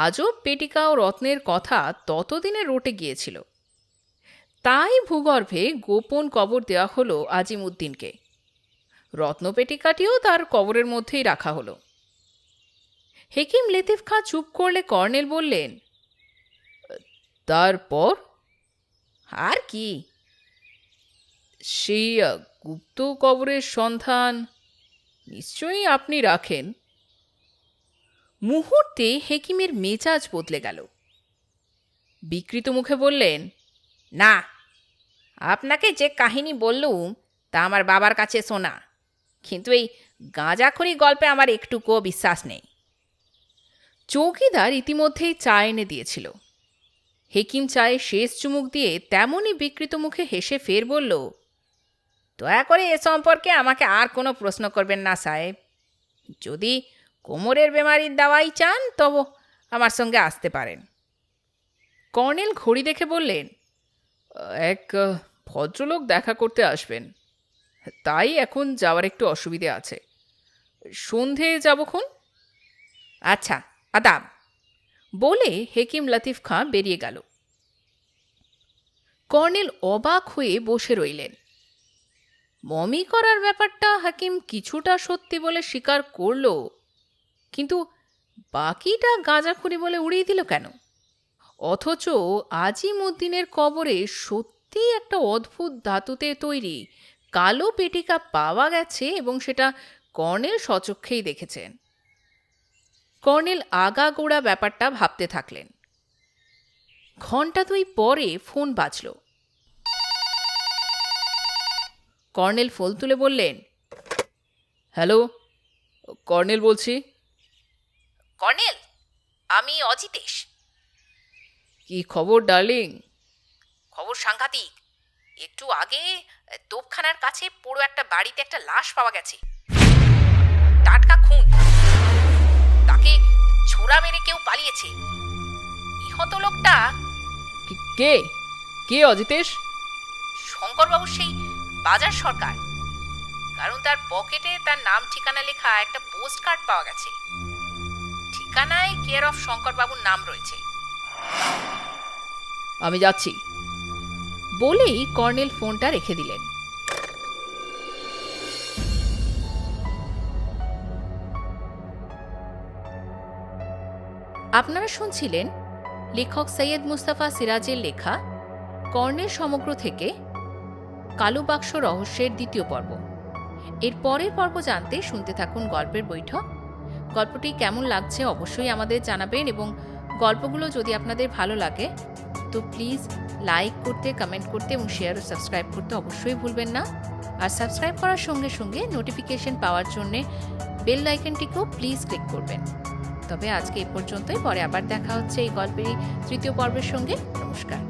আজব পেটিকা ও রত্নের কথা ততদিনে রটে গিয়েছিল। তাই ভূগর্ভে গোপন কবর দেওয়া হলো আজিমউদ্দিনকে। রত্নপেটিকাটিও তার কবরের মধ্যেই রাখা হলো। হেকিম লতিফ খাঁ চুপ করলে কর্নেল বললেন, তারপর? আর কি? সেই গুপ্ত কবরের সন্ধান নিশ্চয়ই আপনি রাখেন। মুহূর্তে হেকিমের মেজাজ বদলে গেল। বিকৃত মুখে বললেন, না, আপনাকে যে কাহিনী বললুম তা আমার বাবার কাছে শোনা, কিন্তু এই গাঁজাখড়ি গল্পে আমার একটুকুও বিশ্বাস নেই। চৌকিদার ইতিমধ্যেই চা এনে দিয়েছিল। হেকিম চায়ে শেষ চুমুক দিয়ে তেমনই বিকৃত মুখে হেসে ফের বলল, দয়া করে এ সম্পর্কে আমাকে আর কোনো প্রশ্ন করবেন না সাহেব। যদি কোমরের বেমারির দাওয়াই চান তবে আমার সঙ্গে আসতে পারেন। কর্নেল ঘড়ি দেখে বললেন, এক ভদ্রলোক দেখা করতে আসবেন, তাই এখন যাওয়ার একটু অসুবিধে আছে। সন্ধে যাবক্ষণ। আচ্ছা, আদাব, বলে হেকিম লতিফ খাঁ বেরিয়ে গেল। কর্নেল অবাক হয়ে বসে রইলেন। মমি করার ব্যাপারটা হাকিম কিছুটা সত্যি বলে স্বীকার করল, কিন্তু বাকিটা গাঁজাখুরি বলে উড়িয়ে দিল কেন? অথচ আজিমউদ্দিনের কবরে সত্যি একটা অদ্ভুত ধাতুতে তৈরি কালো পেটিকা পাওয়া গেছে এবং সেটা কর্নেল স্বচক্ষেই দেখেছেন। কর্নেল আগাগোড়া ব্যাপারটা ভাবতে থাকলেন। ঘণ্টা 2 পরে ফোন বাজল। কর্নেল ফোন তুলে বললেন, হ্যালো, কর্নেল বলছি। কর্নেল, আমি অজিতেশ। কি খবর ডার্লিং? খবর সাংঘাতিক। একটু আগে তোপখানার কাছে পুরো একটা বাড়িতে একটা লাশ পাওয়া গেছে। টাটকা খুন। তাকে ছোড়া মেরে কেউ পালিয়েছে। নিহত লোকটা কে? কে অজিতেশ? শঙ্করবাবুর সেই বাজার সরকার। কারণ তার পকেটে তার নাম ঠিকানা লেখা একটা পোস্ট কার্ড পাওয়া গেছে। ঠিকানায় কেয়ার অফ শঙ্করবাবুর নাম রয়েছে। আমি যাচ্ছি, বলেই কর্নেল ফোনটা রেখে দিলেন। আপনারা শুনছিলেন লেখক সৈয়দ মুস্তাফা সিরাজের লেখা কর্ণের সমগ্র থেকে কালো বাক্স রহস্যের 2য় পর্ব। এর পরের পর্ব জানতে শুনতে থাকুন গল্পের বৈঠক। গল্পটি কেমন লাগছে অবশ্যই আমাদের জানাবেন, এবং গল্পগুলো যদি আপনাদের ভালো লাগে তো প্লিজ লাইক করতে, কমেন্ট করতে এবং শেয়ার ও সাবস্ক্রাইব করতে অবশ্যই ভুলবেন না। আর সাবস্ক্রাইব করার সঙ্গে সঙ্গে নোটিফিকেশন পাওয়ার জন্যে বেল আইকনটিকেও প্লিজ ক্লিক করবেন। তবে আজকে এই পর্যন্তই, পরে আবার দেখা হচ্ছে এই গল্পেরই 3য় পর্বের সঙ্গে। নমস্কার।